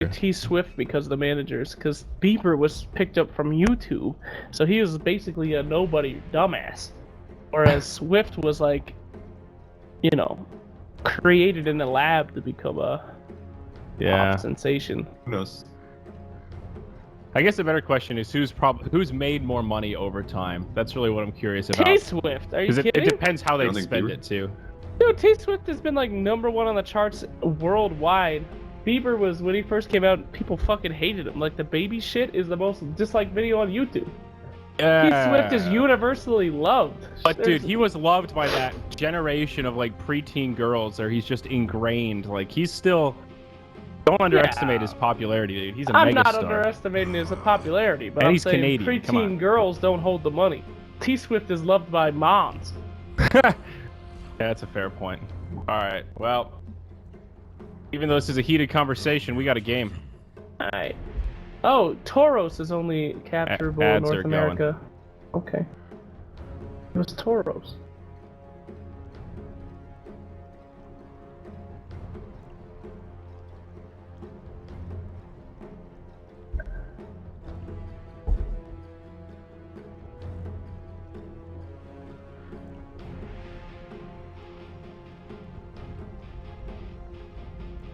T Swift because of the managers, because Bieber was picked up from YouTube, so he was basically a nobody dumbass, whereas Swift was like, you know, created in the lab to become a pop sensation. Who knows? I guess the better question is who's made more money over time. That's really what I'm curious about. T Swift, are you kidding? It depends how they spend it too. Dude, T Swift has been like #1 on the charts worldwide. Bieber was, when he first came out, people fucking hated him. Like, the baby shit is the most disliked video on YouTube. T Swift is universally loved. But dude, he was loved by that generation of like preteen girls, or he's just ingrained. Like, he's still. Don't underestimate his popularity, dude. He's a megastar. I'm not underestimating his popularity, but and I'm he's saying Canadian. preteen girls don't hold the money. T Swift is loved by moms. Yeah, that's a fair point. All right, well, even though this is a heated conversation, we got a game. All right. Oh, Tauros is only capturable in North America. Okay. It was Tauros.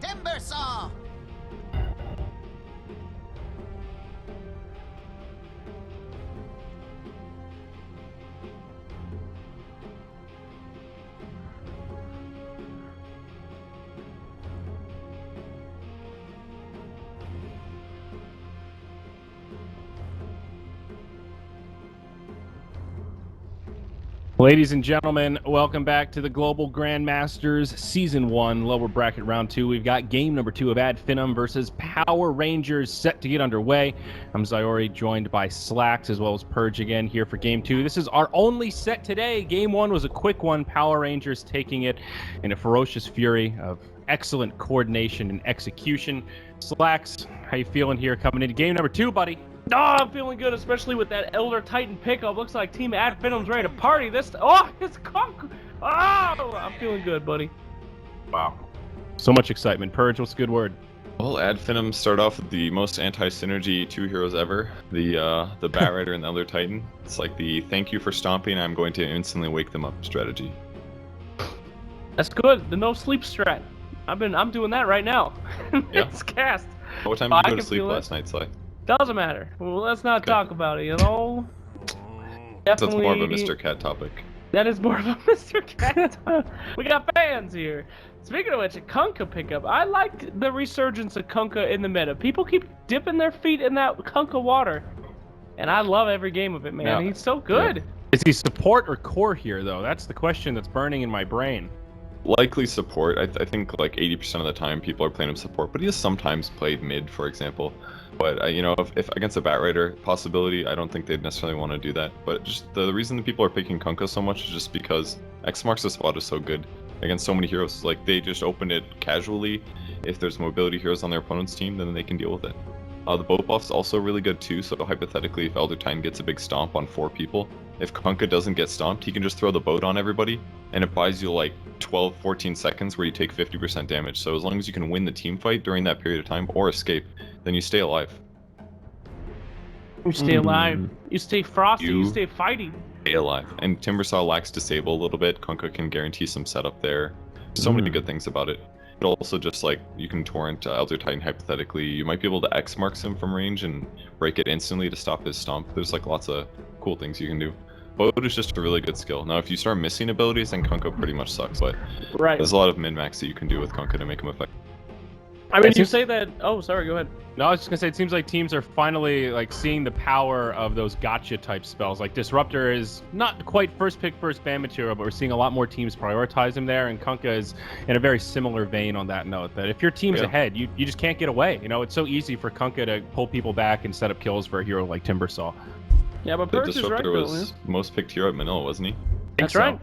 Timber saw. Ladies and gentlemen, welcome back to the Global Grandmasters Season 1, lower bracket round 2. We've got game number 2 of Finem versus Power Rangers set to get underway. I'm Zyori, joined by Slacks as well as Purge again here for game 2. This is our only set today. Game 1 was a quick one, Power Rangers taking it in a ferocious fury of excellent coordination and execution. Slacks, how you feeling here coming into game number 2, buddy? Oh, I'm feeling good, especially with that Elder Titan pickup. Looks like Team Venom's ready to party this. Oh, it's conk. Oh, I'm feeling good, buddy. Wow. So much excitement. Purge, what's a good word? Well, Finem start off with the most anti-synergy 2 heroes ever. The Bat Rider and the Elder Titan. It's like the thank you for stomping, I'm going to instantly wake them up strategy. That's good. The no sleep strat. I'm doing that right now. Yeah. It's cast. What time did you go to sleep last night, Sly? Doesn't matter. Well, let's not talk about it, you know? That's more of a Mr. Cat topic. That is more of a Mr. Cat topic. We got fans here. Speaking of which, a Kunkka pickup. I like the resurgence of Kunkka in the meta. People keep dipping their feet in that Kunkka water. And I love every game of it, man. Yeah. He's so good. Yeah. Is he support or core here, though? That's the question that's burning in my brain. Likely support. I think like 80% of the time people are playing him support, but he has sometimes played mid, for example. But, you know, if against a Bat Rider possibility, I don't think they'd necessarily want to do that. But just the reason that people are picking Kunkka so much is just because X marks the spot is so good against so many heroes. Like, they just open it casually. If there's mobility heroes on their opponent's team, then they can deal with it. The boat buff's also really good too, so hypothetically, if Elder Titan gets a big stomp on 4 people, if Kunkka doesn't get stomped, he can just throw the boat on everybody, and it buys you like 12, 14 seconds where you take 50% damage. So as long as you can win the team fight during that period of time, or escape, then you stay alive. You stay alive. You stay frosty. You stay fighting. Stay alive. And Timbersaw lacks disable a little bit. Kunkka can guarantee some setup there. So many good things about it. But also just like, you can torrent Elder Titan hypothetically. You might be able to X marks him from range and break it instantly to stop his stomp. There's like lots of cool things you can do. Boat is just a really good skill. Now if you start missing abilities, then Kunkka pretty much sucks, but there's a lot of min-max that you can do with Kunkka to make him effective. I mean, you say that... Oh, sorry, go ahead. No, I was just gonna say, it seems like teams are finally like seeing the power of those gotcha type spells. Like Disruptor is not quite first pick, first ban material, but we're seeing a lot more teams prioritize him there, and Kunkka is in a very similar vein on that note. That if your team's ahead, you just can't get away. You know, it's so easy for Kunkka to pull people back and set up kills for a hero like Timbersaw. Yeah, but the Purge is right, Disruptor was most picked hero at Manila, wasn't he? That's right.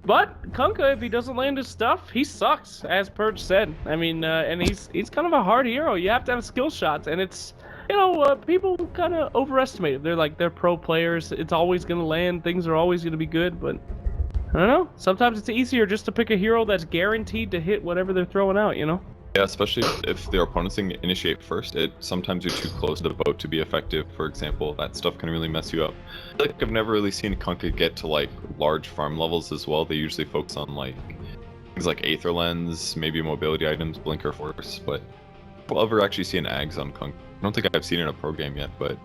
But Kunkka, if he doesn't land his stuff, he sucks, as Purge said. I mean, and he's kind of a hard hero. You have to have skill shots, and it's, you know, people kind of overestimate it. They're pro players. It's always going to land. Things are always going to be good, but I don't know. Sometimes it's easier just to pick a hero that's guaranteed to hit whatever they're throwing out, you know? Yeah, especially if their opponents initiate first. Sometimes you're too close to the boat to be effective, for example. That stuff can really mess you up. I feel like I've never really seen Kunkka get to like large farm levels as well. They usually focus on like things like Aether Lens, maybe mobility items, Blinker Force, but we'll ever actually see an Ags on Kunkka. I don't think I've seen it in a pro game yet, but it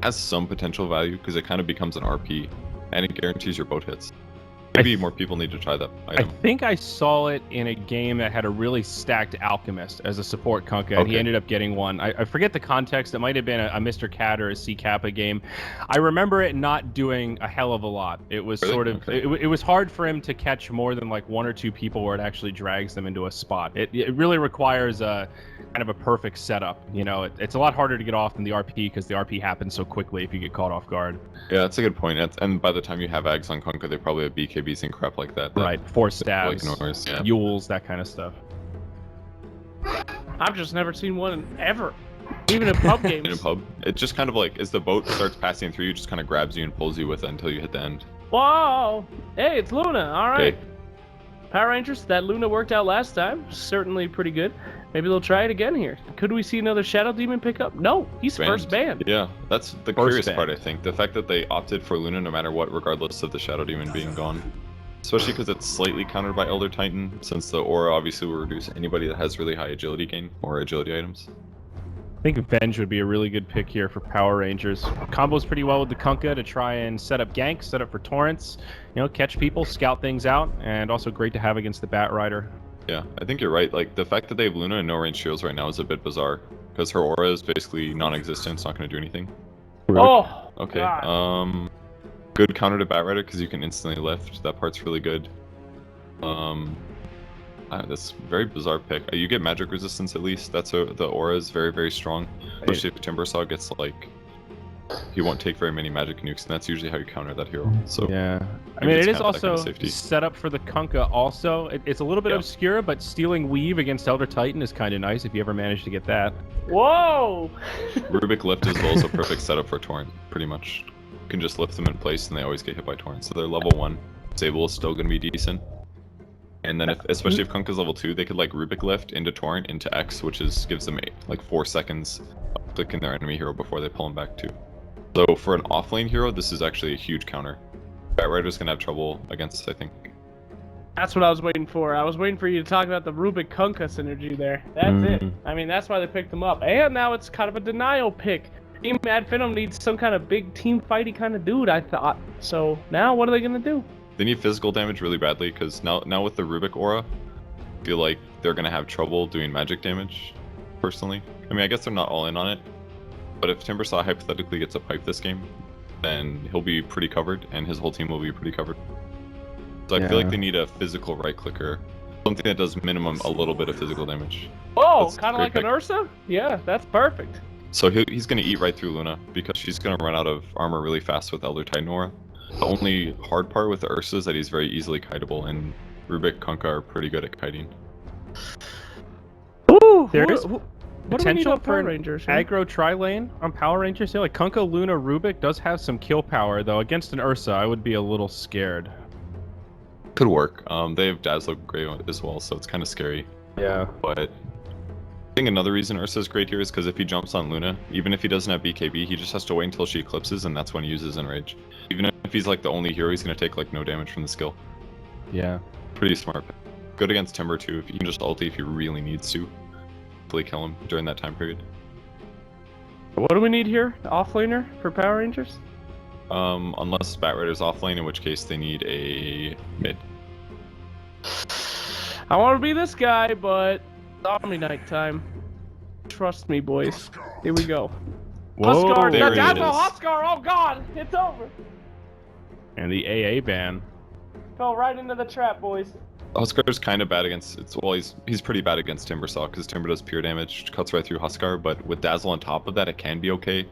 has some potential value because it kind of becomes an RP and it guarantees your boat hits. Maybe more people need to try that item. I think I saw it in a game that had a really stacked Alchemist as a support Kunkka, and he ended up getting one. I forget the context. It might have been a Mr. Cat or a C Kappa game. I remember it not doing a hell of a lot. It was sort of, it was hard for him to catch more than like 1 or 2 people where it actually drags them into a spot. It really requires a kind of a perfect setup. You know, it's a lot harder to get off than the RP because the RP happens so quickly if you get caught off guard. Yeah, that's a good point. And by the time you have Ags on Kunkka, they probably have BKBs and crap like that. Right, force stabs, yeah. Yules, that kind of stuff. I've just never seen one ever, even in pub games. In a pub, it just kind of like as the boat starts passing through, it just kind of grabs you and pulls you with it until you hit the end. Whoa! Hey, it's Luna. All right. Okay. Power Rangers, that Luna worked out last time. Certainly pretty good. Maybe they'll try it again here. Could we see another Shadow Demon pickup? No, he's first banned. Yeah, that's the curious part, I think. The fact that they opted for Luna no matter what, regardless of the Shadow Demon being gone. Especially because it's slightly countered by Elder Titan, since the aura obviously will reduce anybody that has really high agility gain or agility items. I think Venge would be a really good pick here for Power Rangers. Combos pretty well with the Kunkka to try and set up ganks, set up for torrents, you know, catch people, scout things out, and also great to have against the Bat Rider. Yeah, I think you're right. Like, the fact that they have Luna and no range shields right now is a bit bizarre, because her aura is basically non-existent, it's not going to do anything. Oh! Okay, God. good counter to Bat Rider, because you can instantly lift. That part's really good. That's a very bizarre pick. You get magic resistance at least. The aura is very, very strong. Especially if Timbersaw gets like, he won't take very many magic nukes, and that's usually how you counter that hero. So yeah, I mean it is also set up for the Kunkka. Also, it's a little bit obscure, but stealing Weave against Elder Titan is kind of nice if you ever manage to get that. Whoa! Rubik Lift as well is a perfect setup for Torrent, pretty much. You can just lift them in place, and they always get hit by Torrent. So they're level 1. Sable is still going to be decent. And then, especially if Kunkka's level 2, they could like Rubik Lift into Torrent into X, which gives them like 4 seconds of clicking their enemy hero before they pull him back too. So for an offlane hero, this is actually a huge counter. Bat Rider's gonna have trouble against this, I think. That's what I was waiting for. I was waiting for you to talk about the Rubik Kunkka synergy there. That's it. I mean, that's why they picked them up. And now it's kind of a denial pick. Team Ad Finem needs some kind of big team fighty kind of dude, I thought. So now what are they gonna do? They need physical damage really badly, because now with the Rubik aura, I feel like they're gonna have trouble doing magic damage, personally. I mean, I guess they're not all in on it, but if Timbersaw hypothetically gets a pipe this game, then he'll be pretty covered, and his whole team will be pretty covered. So I feel like they need a physical right clicker, something that does minimum a little bit of physical damage. Oh, kind of like an Ursa? Yeah, that's perfect. So he's gonna eat right through Luna, because she's gonna run out of armor really fast with Elder Titan aura. The only hard part with the Ursa is that he's very easily kiteable, and Rubik Kunkka are pretty good at kiting. Ooh, there is potential for Power an Rangers, aggro tri-lane on Power Rangers here. Like Kunkka, Luna, Rubik does have some kill power, though. Against an Ursa, I would be a little scared. Could work. They have Dazzler Gray as well, so it's kind of scary. Yeah. But I think another reason Ursa is great here is because if he jumps on Luna, even if he doesn't have BKB, he just has to wait until she eclipses, and that's when he uses Enrage. Even if he's like the only hero, he's going to take like no damage from the skill. Yeah. Pretty smart. Good against Timber too, if you can just ulti if he really needs to. Hopefully kill him during that time period. What do we need here? Offlaner for Power Rangers? Unless Bat Rider's offlane, in which case they need a mid. I want to be this guy, but Zombie Night time. Trust me, boys. Here we go. Whoa, Huskar, there that's it a is. Huskar! Oh god, it's over. And the AA ban. Fell right into the trap, boys. Huskar's kind of bad against. He's pretty bad against Timbersaw because Timber does pure damage, cuts right through Huskar. But with Dazzle on top of that, it can be okay.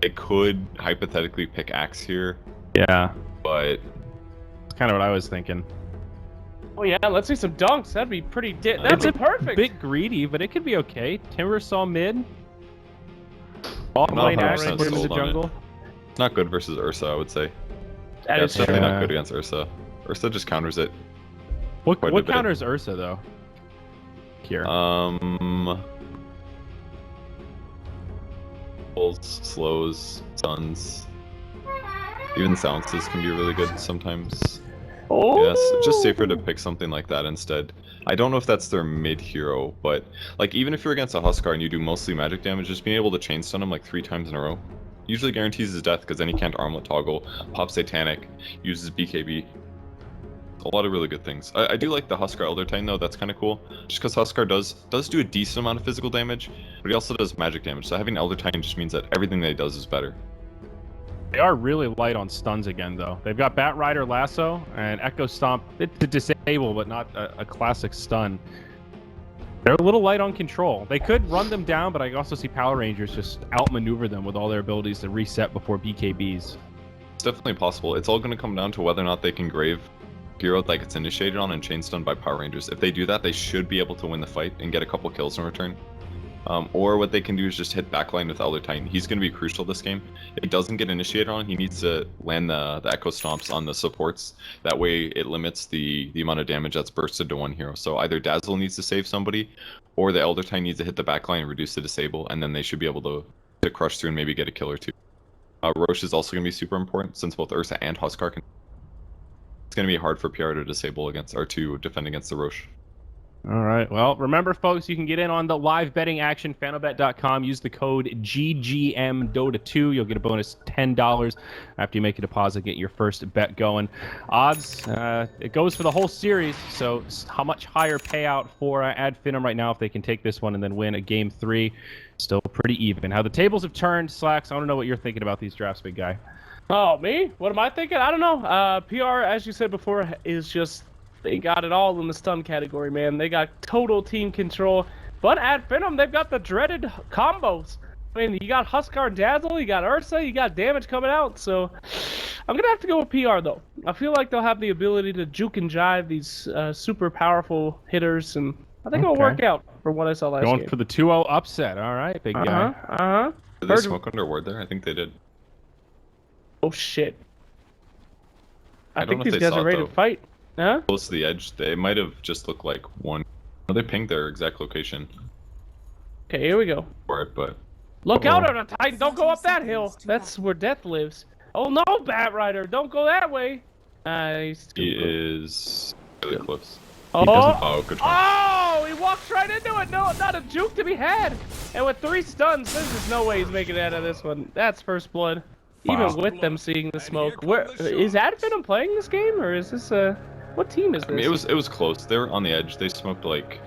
It could hypothetically pick Axe here. Yeah. But That's kind of what I was thinking. Oh yeah, let's see some dunks. That'd be pretty. That'd be perfect. Bit greedy, but it could be okay. Timbersaw mid. not Offlane Axe 100% put him in the sold on it. jungle. It's not good versus Ursa, I would say. That Yeah, is it's definitely true. not good against Ursa. Ursa just counters it. What Quite a bit. counters Ursa though? here? Pulls, slows, stuns. Even silences can be really good sometimes. Oh. Yes, just safer to pick something like that instead. I don't know if that's their mid hero, but like even if you're against a Huskar and you do mostly magic damage, just being able to chain stun him like 3 times in a row usually guarantees his death because then he can't armlet toggle, pop satanic, uses BKB. A lot of really good things. I do like the Huskar Elder Titan though, that's kind of cool. Just because Huskar does do a decent amount of physical damage, but he also does magic damage. So having Elder Titan just means that everything that he does is better. They are really light on stuns again, though. They've got Bat Rider Lasso and Echo Stomp to disable, but not a classic stun. They're a little light on control. They could run them down, but I also see Power Rangers just outmaneuver them with all their abilities to reset before BKBs. It's definitely possible. It's all going to come down to whether or not they can grave hero that gets initiated on and chain stun by Power Rangers. If they do that, they should be able to win the fight and get a couple kills in return. Or what they can do is just hit backline with Elder Titan. He's going to be crucial this game. If he doesn't get initiated on, he needs to land the Echo Stomps on the supports. That way it limits the amount of damage that's bursted to one hero. So either Dazzle needs to save somebody, or the Elder Titan needs to hit the backline and reduce the disable, and then they should be able to crush through and maybe get a kill or two. Roche is also going to be super important since both Ursa and Huskar can. It's going to be hard for PR to disable against, or to defend against the Roche. All right. Well, remember, folks, you can get in on the live betting action, fanobet.com. Use the code GGMDota2. You'll get a bonus $10 after you make a deposit, get your first bet going. Odds, it goes for the whole series, so how much higher payout for Ad Finem right now if they can take this one and then win a Game 3? Still pretty even. How the tables have turned, Slacks, I don't know what you're thinking about these drafts, big guy. Oh, me? What am I thinking? I don't know. PR, as you said before, is just... They got it all in the stun category, man. They got total team control. But at Finem, they've got the dreaded combos. I mean, you got Huskar Dazzle, you got Ursa, you got damage coming out. So I'm going to have to go with PR, though. I feel like they'll have the ability to juke and jive these super powerful hitters. And I think it'll work out from what I saw last game. Going for the 2-0 upset. All right, big guy. Did they smoke under ward there? I think they did. Oh, shit. I don't think know if these they guys are ready to fight. Huh? Close to the edge. They might have just looked like one. Oh, they pinged their exact location Okay, here we go. for it, but Look out on a Titan! Don't go up that hill! That's where death lives. Oh no, Bat Rider! Don't go that way! Nice. he is really close. Oh, Oh, good try. oh! He walks right into it! No, not a juke to be had! And with 3 stuns, there's just no way he's making it out of this one. That's first blood. Wow. Even with them seeing the smoke. Where is Ad Finem playing this game, or is this what team is this? I mean, it was close. They were on the edge. They smoked like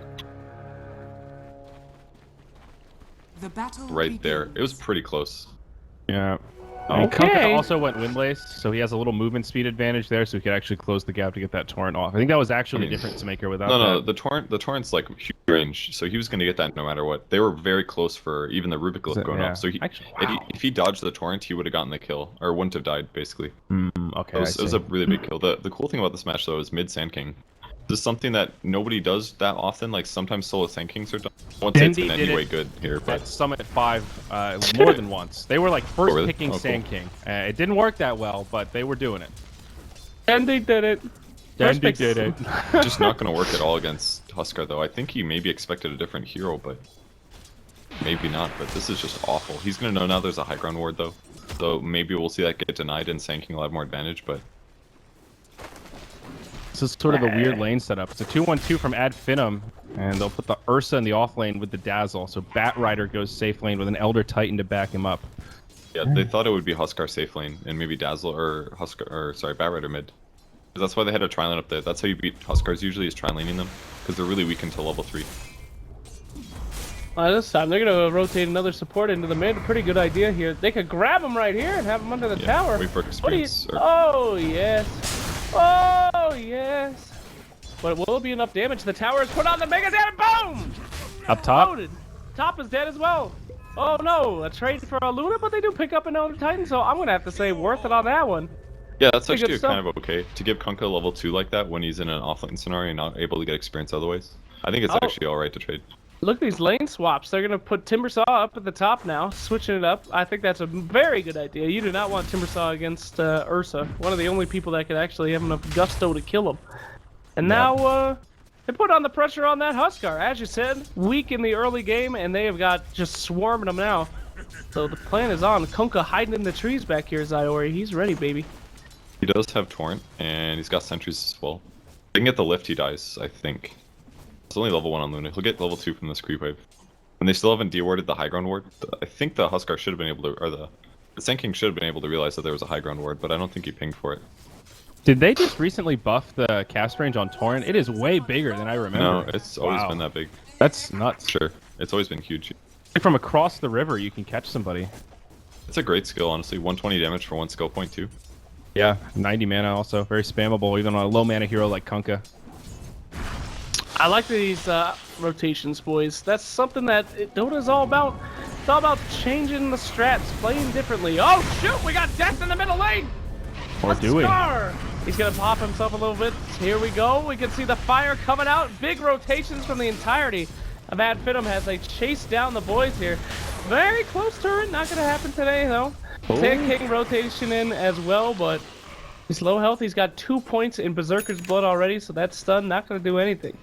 The battle right there. It was pretty close. Yeah. And Kunkka Okay. also went windlace, so he has a little movement speed advantage there, so he could actually close the gap to get that torrent off. I think that was actually a difference maker without No, that. the torrent's like huge range, so he was gonna get that no matter what. They were very close for even the Rubik Is it- going yeah. off. So Actually, if he dodged the torrent, he would have gotten the kill, or wouldn't have died basically. Okay, It was a really big kill. The cool thing about this match though is mid Sand King. This is something that nobody does that often. Like sometimes solo Sand Kings are done. I won't say it's in Dendi any did way it good here, but at Summit 5 more than once. They were like first really? picking Oh, cool. Sand King. It didn't work that well, but they were doing it. And they did it. First Dendi pick- did it. just not going to work at all against Huskar though. I think he maybe expected a different hero, but maybe not. But this is just awful. He's going to know now there's a high ground ward though, so maybe we'll see that get denied and Sand King will have more advantage. But This is sort of a weird lane setup. It's a 2-1-2 from Ad Finem, and they'll put the Ursa in the off lane with the Dazzle. So Bat Rider goes safe lane with an Elder Titan to back him up. yeah, they thought it would be Huskar safe lane and maybe Dazzle or Huskar or sorry Bat Rider mid. 'Cause that's why they had a tri lane up there. That's how you beat Huskars usually is tri laning them because they're really weak until level 3. This time they're gonna rotate another support into the mid. Pretty good idea here. They could grab him right here and have him under the Yeah, tower. wait for What do you? experience. Or, Oh yes. Oh yes. But will it be enough damage? The tower is put on the mega damage. Boom! Up top, Loaded. Top is dead as well. Oh no, a trade for a Luna, but they do pick up an Elder Titan, so I'm gonna have to say worth it on that one. yeah, that's pretty actually good kind of okay to give Kunkka level 2 like that when he's in an offlane scenario and not able to get experience otherwise. I think it's Oh. actually all right to trade. Look at these lane swaps. They're gonna put Timbersaw up at the top now, switching it up. I think that's a very good idea. You do not want Timbersaw against Ursa, one of the only people that could actually have enough gusto to kill him. And now They put on the pressure on that Huskar. As you said, weak in the early game, and they have got just swarming them now. So the plan is on. Kunkka hiding in the trees back here, Zyori. He's ready, baby. He does have Torrent, and he's got sentries as well. If he can get the lift, he dies, I think. It's only level 1 on Luna. He'll get level 2 from this creep wave. And they still haven't de-warded the high ground ward. I think the Huskar should have been able to, or the Sand King should have been able to realize that there was a high ground ward, but I don't think he pinged for it. Did they just recently buff the cast range on Torrent? It is way bigger than I remember. No, it's always been that big. That's nuts. Sure, it's always been huge. From across the river, you can catch somebody. It's a great skill, honestly. 120 damage for 1 skill point too. Yeah, 90 mana also. Very spammable, even on a low mana hero like Kunkka. I like these rotations, boys. That's something that Dota's all about. It's all about changing the strats, playing differently. Oh, shoot! We got Death in the middle lane! Or do we? He's gonna pop himself a little bit. Here we go. We can see the fire coming out. Big rotations from the entirety of Ad Finem as they chase down the boys here. Very close turret. Not gonna happen today, though. Sand King rotation in as well, but he's low health. He's got 2 points in Berserker's Blood already, so that stun not gonna do anything.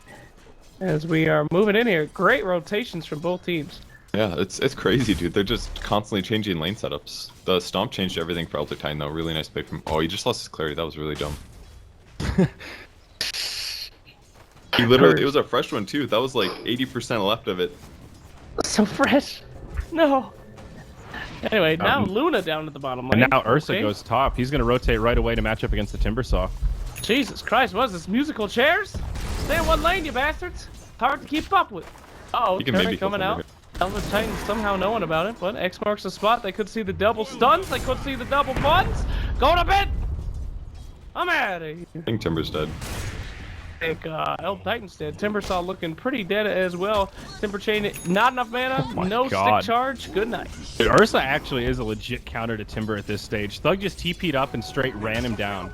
As we are moving in here, great rotations from both teams. Yeah, it's crazy, dude. They're just constantly changing lane setups. The Stomp changed everything for Elder Titan, though. Really nice play from... Oh, he just lost his clarity. That was really dumb. He literally... It was a fresh one, too. That was like 80% left of it. So fresh. No. Anyway, now Luna down at the bottom lane. And now Ursa goes top. He's going to rotate right away to match up against the Timbersaw. Jesus Christ, what is this, musical chairs? Stay in one lane, you bastards. Hard to keep up with. Uh-oh, You can maybe turret coming kill out. from Elder Titan somehow knowing about it, but X marks the spot. They could see the double stuns. They could see the double buns. Go to bed! I'm out of here. I think Timber's dead. I think Elder Titan's dead. Timbersaw looking pretty dead as well. Timber Chain, not enough mana. No God. stick charge. Good night. Dude, Ursa actually is a legit counter to Timber at this stage. Thug just TP'd up and straight ran him down.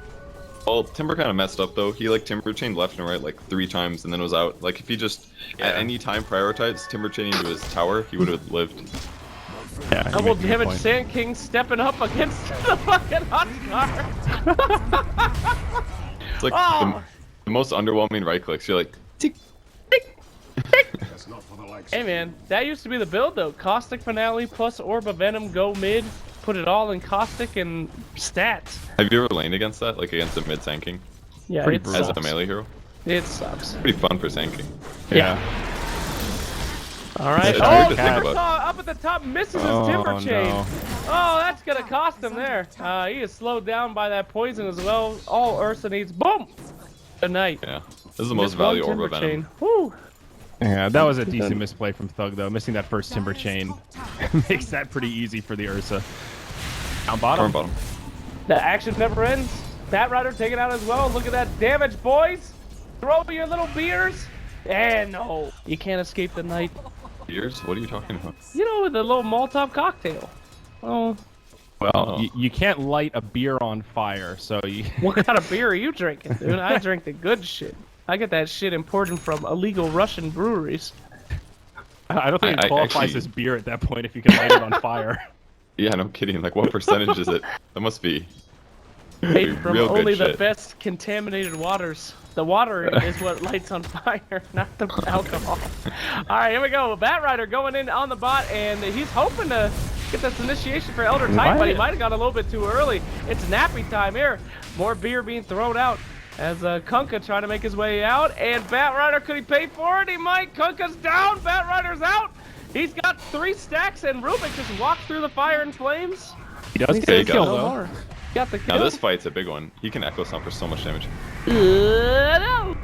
Well, Timber kind of messed up, though. He, like, Timber chained left and right, like, 3 times and then was out. Like, if he just, at any time, prioritized Timber chaining to his tower, he would have lived. Yeah, Double damage, Sand King stepping up against the fucking Huskar. It's like the most underwhelming right clicks. You're like, tick, tick, tick. Hey man, that used to be the build though. Caustic Finale plus Orb of Venom, go mid, put it all in Caustic and stats. Have you ever laned against that? Like against a mid Sand King? Yeah, it As sucks. a melee hero? It sucks. Pretty fun for Sand King. Yeah. Alright. It's Oh, weird to think Timbersaw about. up at the top misses his Timber Chain. No. Oh, that's gonna cost him there. He is slowed down by that poison as well. All Ursa needs, boom! Good night. Yeah. This is the most value Orb of Venom. Woo! Yeah, that was a decent misplay from Thug, though. Missing that first Timber Chain makes that pretty easy for the Ursa. Down bottom. Bottom. The action never ends. Bat Rider taken out as well. Look at that damage, boys. Throw your little beers. And no, you can't escape the night. Beers? What are you talking about? You know, the little Molotov cocktail. Oh. Well, you can't light a beer on fire, so you... What kind of beer are you drinking, dude? I drink the good shit. I get that shit imported from illegal Russian breweries. I don't think it qualifies as beer at that point if you can light it on fire. Yeah, no kidding. Like, what percentage is it? That must be Made from real only good the shit. best contaminated waters. The water is what lights on fire, not the alcohol. All right, here we go. Bat Rider going in on the bot, and he's hoping to get this initiation for Elder Titan, but he might have gone a little bit too early. It's nappy time here. More beer being thrown out as Kunkka trying to make his way out. And Bat Rider, could he pay for it? He might. Kunkka's down. Bat Rider's out. He's got 3 stacks, and Rubik just walked through the fire and flames. He does get a kill, no though. more. Got the kill. Now this fight's a big one. He can echo stomp for so much damage. No.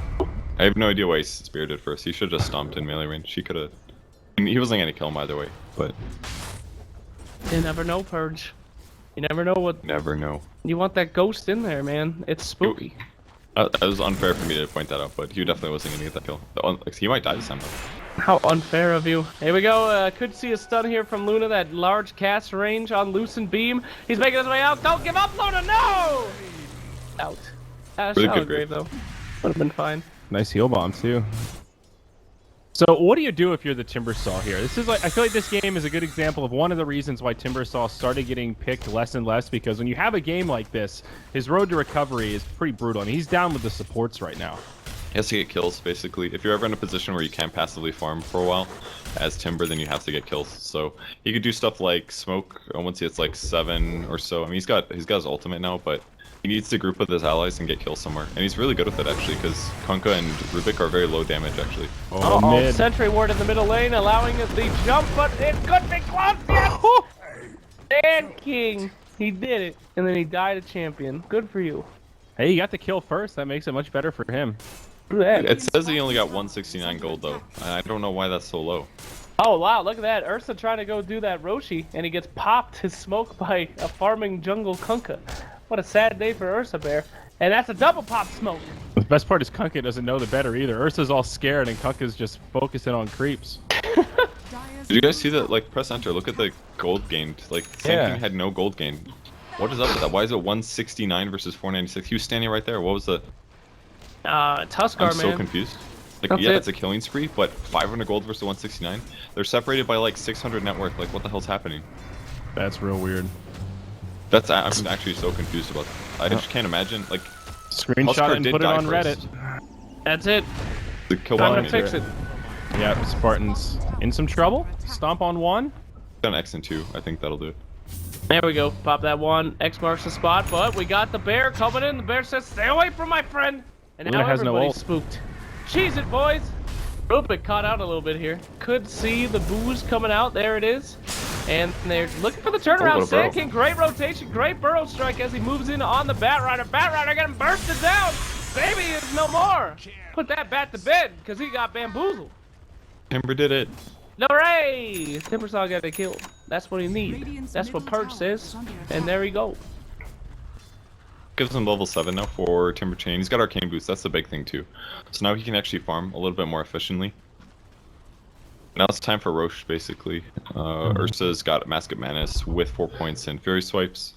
I have no idea why he spirited first. He should have just stomped in melee range. He could have. I mean, he wasn't gonna kill him either way, but You never know, Purge. You never know what. never know. You want that ghost in there, man. It's spooky. It was unfair for me to point that out, but he definitely wasn't gonna get that kill. He might die this time though. How unfair of you. Here we go. Could see a stun here from Luna. That large cast range on Loosen Beam. He's making his way out. Don't give up, Luna. No! Out. Really Shot good grave, though. Would have been fine. Nice heal bomb, too. So what do you do if you're the Timbersaw here? This is like, I feel like this game is a good example of one of the reasons why Timbersaw started getting picked less and less, because when you have a game like this, his road to recovery is pretty brutal. I mean, he's down with the supports right now. He has to get kills, basically. If you're ever in a position where you can't passively farm for a while, as Timber, then you have to get kills. So he could do stuff like smoke once he hits like 7 or so. I mean, he's got his ultimate now, but he needs to group with his allies and get kills somewhere. And he's really good with it, actually, because Kunkka and Rubik are very low damage, actually. Oh, Uh-oh, mid. Sentry Ward in the middle lane, allowing the jump, but it could be close. Yes! Dan King, he did it, and then he died a champion. Good for you. Hey, he got the kill first. That makes it much better for him. Look at that. It says he only got 169 gold, though. I don't know why that's so low. Oh wow, look at that. Ursa trying to go do that Roshi, and he gets popped his smoke by a farming jungle Kunkka. What a sad day for Ursa Bear. And that's a double pop smoke. The best part is Kunkka doesn't know the better either. Ursa's all scared and Kunkka's just focusing on creeps. Did you guys see that? Like, press enter. Look at the gold gained. Like, Sand King had no gold gain. What is up with that? Why is it 169 versus 496? He was standing right there. What was the... Tuskar, I'm man. so confused. Like, That's yeah, it. it's a killing spree, but 500 gold versus 169? They're separated by like 600 net worth. Like, what the hell's happening? That's real weird. I'm actually so confused about that. I just can't imagine. Like, Screenshot Huskar it and did put it die on first. Reddit. That's it. The kill Time bottom to fix it. Yeah, Spartans in some trouble. Stomp on one. Done X and 2. I think that'll do it. There we go. Pop that one. X marks the spot, but we got the bear coming in. The bear says, "Stay away from my friend." And now Luna has no everybody's ult. spooked. Cheese it, boys. Rubik caught out a little bit here. Could see the booze coming out. There it is. And they're looking for the Oh, turnaround. what a burrow. Sand King, great rotation, great burrow strike as he moves in on the Bat Rider. Bat Rider getting bursted down. Baby is no more. Put that bat to bed because he got bamboozled. Timber did it. Hooray! Timbersaw got a kill. That's what he needs. That's what Perch says. And there we go. Gives him level 7 now for Timber Chain. He's got Arcane Boost. That's the big thing, too. So now he can actually farm a little bit more efficiently. Now it's time for Roche, basically. Ursa's got Mask of Manus with 4 points and Fury Swipes.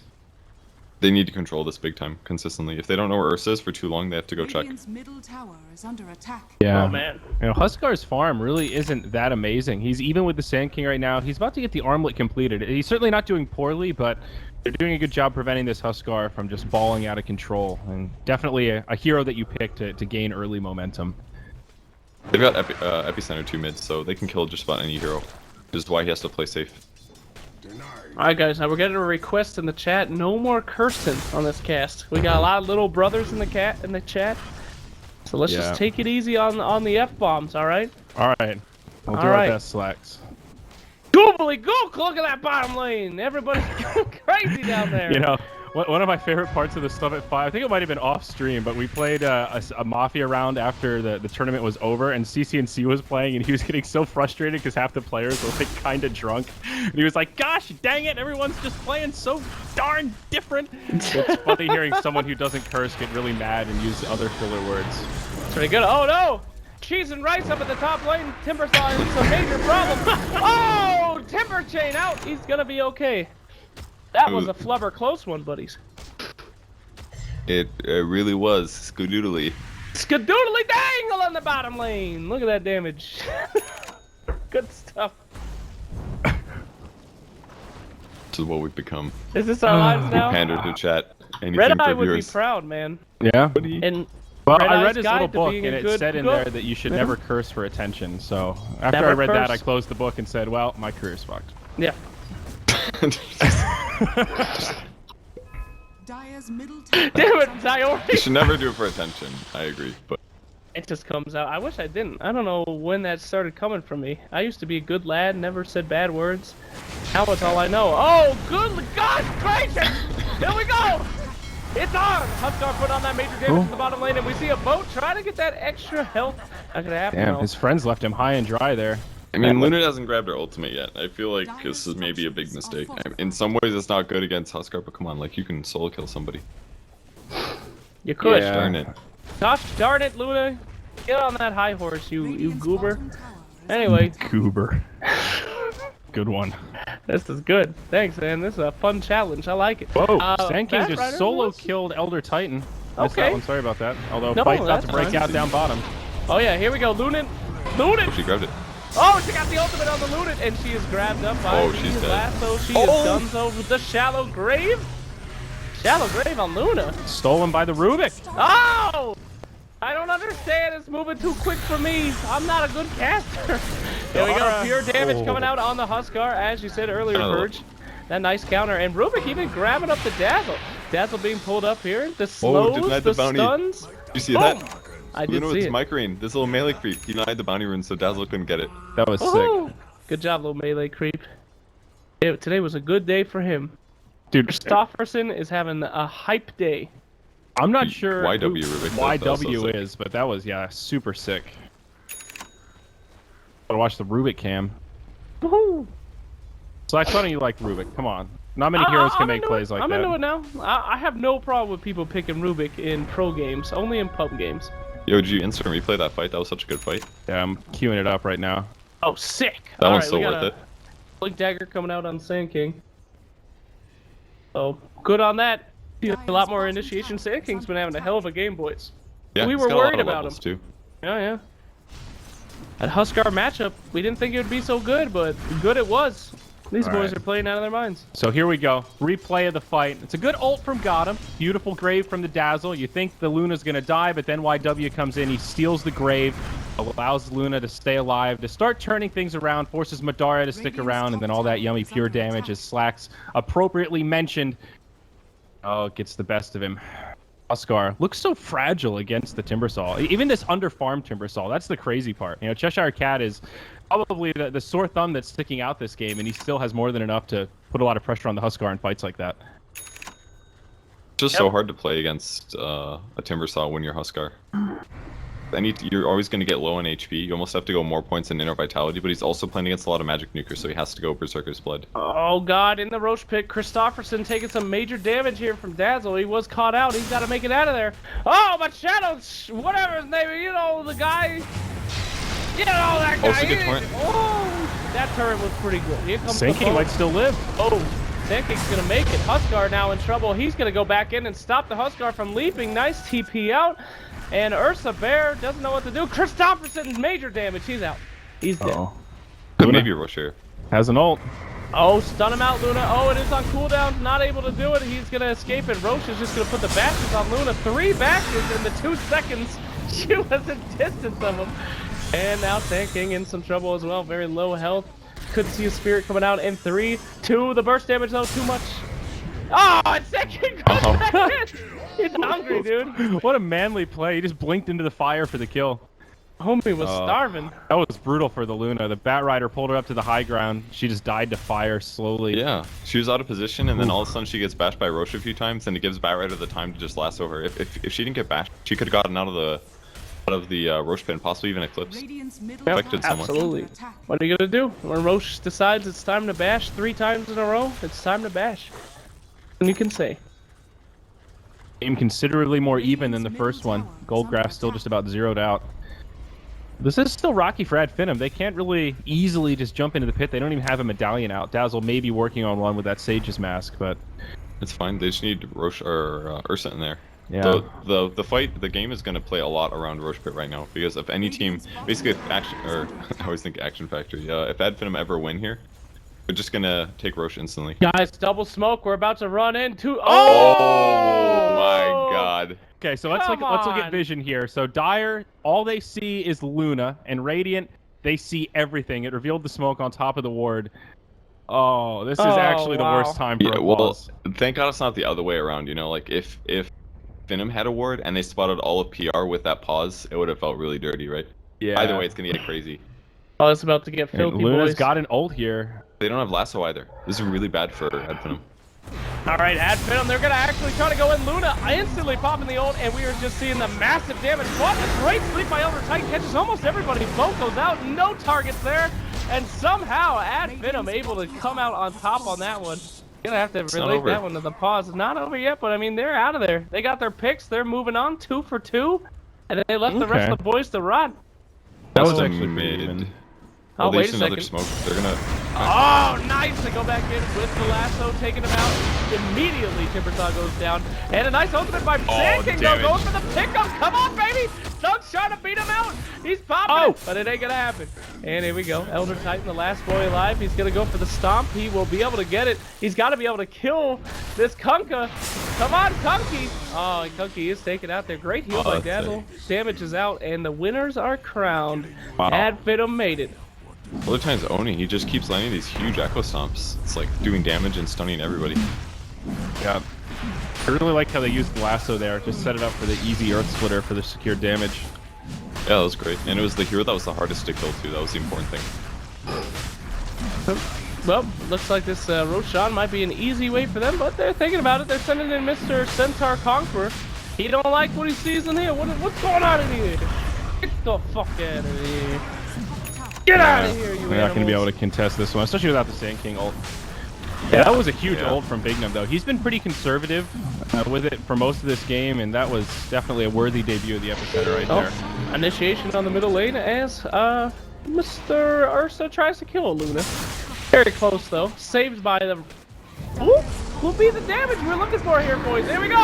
They need to control this big time, consistently. If they don't know where Ursa is for too long, they have to go check. Radiant's middle tower is under attack. Yeah. Oh, man. You know, Huskar's farm really isn't that amazing. He's even with the Sand King right now. He's about to get the armlet completed. He's certainly not doing poorly, but they're doing a good job preventing this Huskar from just balling out of control. And definitely a hero that you pick to gain early momentum. They've got Epicenter 2 mids, so they can kill just about any hero. Which is why he has to play safe. Alright guys, now we're getting a request in the chat. No more cursing on this cast. We got a lot of little brothers in the chat. So let's just take it easy on the F-bombs, alright? Alright. We'll do our best, Slacks. Goobly gook! Look at that bottom lane! Everybody's going crazy down there. You know, one of my favorite parts of the stuff at 5, I think it might have been off stream, but we played a Mafia round after the tournament was over, and CCNC was playing, and he was getting so frustrated because half the players were like kind of drunk. And he was like, gosh, dang it, everyone's just playing so darn different. It's funny hearing someone who doesn't curse get really mad and use other filler words. That's pretty good. Oh no! Cheese and Rice up at the top lane. Timbersaw is a major problem. Oh! Timber Chain out! He's gonna be okay. That was a flubber close one, buddies. It really was. Skadoodly. Skadoodly dangle on the bottom lane. Look at that damage. Good stuff. This is what we've become. Is this our lives now? Pander to chat. Anything Red for Eye would be viewers. proud, man. Yeah. And Well, Red I Eye's read his guide little to book, being and a it good said in cook. there that you should Yeah. never curse for attention. So after Never I read that, I curse. closed the book and said, well, my career's fucked. Yeah. Dire's middle tower. Damn is it, under Dior. You should never do it for attention. I agree, but It just comes out. I wish I didn't. I don't know when that started coming from me. I used to be a good lad, never said bad words. Now it's all I know. Oh, good God gracious! Here we go! It's on! Huskar put on that major damage in the bottom lane, and we see a boat trying to get that extra health. Not gonna happen, Damn, though. his friends left him high and dry there. I mean, Luna hasn't grabbed her ultimate yet. I feel like this is maybe a big mistake. In some ways, it's not good against Huskar, but come on, like, you can solo kill somebody. You could. Yeah. Darn it. Gosh darn it, Luna. Get on that high horse, you Radiant's goober. bottom tower is Anyway, Goober. Good one. this is good. Thanks, man. This is a fun challenge. I like it. Whoa, Bat Sand King just Rider solo was- killed Elder Titan. Missed Okay. that one, sorry about that. Although No, Fight's about that's to break fine. out down bottom. Oh yeah, here we go, Lunin. Oh, Lunin! she grabbed it. Oh, she got the ultimate on the Lunin, and she is grabbed up by Oh, the she's dead. lasso. She Oh! is done over the shallow grave. Shallow grave on Luna. Stolen by the Rubik. Oh! I don't understand. It's moving too quick for me. I'm not a good caster. There we go. Pure damage coming out on the Huskar, as you said earlier, Purge. That nice counter. And Rubik even grabbing up the Dazzle. Dazzle being pulled up here. The slows, the stuns. You see that? I did see it. Micrane, this little melee creep. He denied the bounty rune, so Dazzle couldn't get it. That was sick. Good job, little melee creep. Today was a good day for him. Dude, Christofferson is having a hype day. I'm not sure YW who Rubik, YW is, but that was, yeah, super sick. Gotta watch the Rubik cam. Woohoo! So I thought you liked Rubik. Come on. Not many heroes can make plays like that. I'm into it now. I have no problem with people picking Rubik in pro games, only in pub games. Yo, did you instant replay that fight? That was such a good fight. Yeah, I'm queuing it up right now. Oh, sick! That one's so worth it. Blink Dagger coming out on Sand King. Oh, good on that. A lot more initiation. Sand King's been having a hell of a game, boys. Yeah, we were worried about him too. Yeah. That Huskar matchup, we didn't think it would be so good, but good it was. These boys are playing out of their minds. So here we go. Replay of the fight. It's a good ult from Gotham. Beautiful grave from the Dazzle. You think the Luna's going to die, but then YW comes in. He steals the grave, allows Luna to stay alive, to start turning things around, forces Madara to stick around, and then all that yummy pure damage as Slacks appropriately mentioned. Oh, it gets the best of him. Huskar looks so fragile against the Timbersaw. Even this under-farmed Timbersaw, that's the crazy part. You know, Cheshire Cat is probably the sore thumb that's sticking out this game, and he still has more than enough to put a lot of pressure on the Huskar in fights like that. It's just so hard to play against a Timbersaw when you're Huskar. You're always going to get low on HP. You almost have to go more points in Inner Vitality, but he's also playing against a lot of Magic Nukers, so he has to go Berserker's Blood. Oh god, in the Roche Pit, Christofferson taking some major damage here from Dazzle. He was caught out. He's got to make it out of there. Oh, but Shadow, whatever his name is, you know, the guy... You know that guy. Oh, it's a good turret. Oh, that turret was pretty good. Here comes Sand King might still live. Oh, Sand King's going to make it. Huskar now in trouble. He's going to go back in and stop the Huskar from leaping. Nice TP out. And Ursa Bear doesn't know what to do. Christofferson, major damage. He's out. He's dead. Could maybe rush here. Has an ult. Oh, stun him out, Luna. Oh, it is on cooldown. Not able to do it. He's going to escape, and Roche is just going to put the bashes on Luna. 3 bashes in the 2 seconds. She was a distance of him. And now Sand King in some trouble as well. Very low health. Couldn't see a spirit coming out in 3, 2. The burst damage, though, too much. Oh, and Sand King goes back in. He's hungry, dude. What a manly play. He just blinked into the fire for the kill. Homie was starving. That was brutal for the Luna. The Bat Rider pulled her up to the high ground. She just died to fire slowly. Yeah, she was out of position, and then all of a sudden she gets bashed by Roche a few times, and it gives Bat Rider the time to just lasso her. If she didn't get bashed, she could have gotten out of the Roche pin, possibly even Eclipse. Absolutely. What are you gonna do? When Roche decides it's time to bash 3 times in a row, it's time to bash. And you can say. Game considerably more even than the first one. Goldgraph still just about zeroed out. This is still rocky for Ad Finem. They can't really easily just jump into the pit. They don't even have a medallion out. Dazzle may be working on one with that Sage's mask, but it's fine. They just need Roche or Ursa in there. Yeah. The game is going to play a lot around Roche Pit right now, because if any team, basically if Action, or I always think Action Factory, if Ad Finem ever win here, they're just going to take Roche instantly. Guys, double smoke. We're about to run into. Oh my god. Okay, so let's look at vision here. So Dire, all they see is Luna, and Radiant, they see everything. It revealed the smoke on top of the ward. Oh, this is actually the worst time for a pause. Thank God it's not the other way around. You know, like if Finem had a ward and they spotted all of PR with that pause, it would have felt really dirty, right? Yeah. Either way, it's gonna get crazy. Oh, it's about to get filthy, Luna's boys. got an ult here. They don't have lasso either. This is really bad for Ad Finem. All right, Ad Finem, they're gonna actually try to go in. Luna instantly popping the ult, and we are just seeing the massive damage. What a great sleep by Elder Titan, catches almost everybody. Both goes out, no targets there, and somehow Ad Finem able to come out on top on that one. Gonna have to relate that one to the pause. It's not over yet, but I mean, they're out of there. They got their picks. They're moving on 2 for 2, and they left the rest of the boys to run. That was actually mid. Oh, wait a another second. smoke. They're gonna. Oh, nice! They go back in with the lasso, taking him out. Immediately, Timbersaw goes down. And a nice ultimate by Sand King, though, going for the pickup. Come on, baby! Stunk's trying to beat him out. He's popping it, but it ain't gonna happen. And here we go. Elder Titan, the last boy alive. He's gonna go for the stomp. He will be able to get it. He's got to be able to kill this Kunkka. Come on, Kunky. Oh, and Kunky is taken out there. Great heal by Dazzle. Damage is out, and the winners are crowned. Wow. Finem made it. Other times Oni, he just keeps landing these huge echo stomps. It's like doing damage and stunning everybody. Yeah. I really like how they used the lasso there. Just set it up for the easy Earth Splitter for the secure damage. Yeah, that was great. And it was the hero that was the hardest to kill too. That was the important thing. Well, looks like this Roshan might be an easy way for them, but they're thinking about it. They're sending in Mr. Centaur Conqueror. He don't like what he sees in here. What's going on in here? Get the fuck out of here. Get out of here, you They're not going to be able animals. to contest this one, especially without the Sand King ult. Yeah, that was a huge ult from Bignum, though. He's been pretty conservative with it for most of this game, and that was definitely a worthy debut of the Epicenter right there. Initiation on the middle lane as Mr. Ursa tries to kill Luna. Very close, though. Saved by the... Ooh, will be the damage we're looking for here, boys. There we go.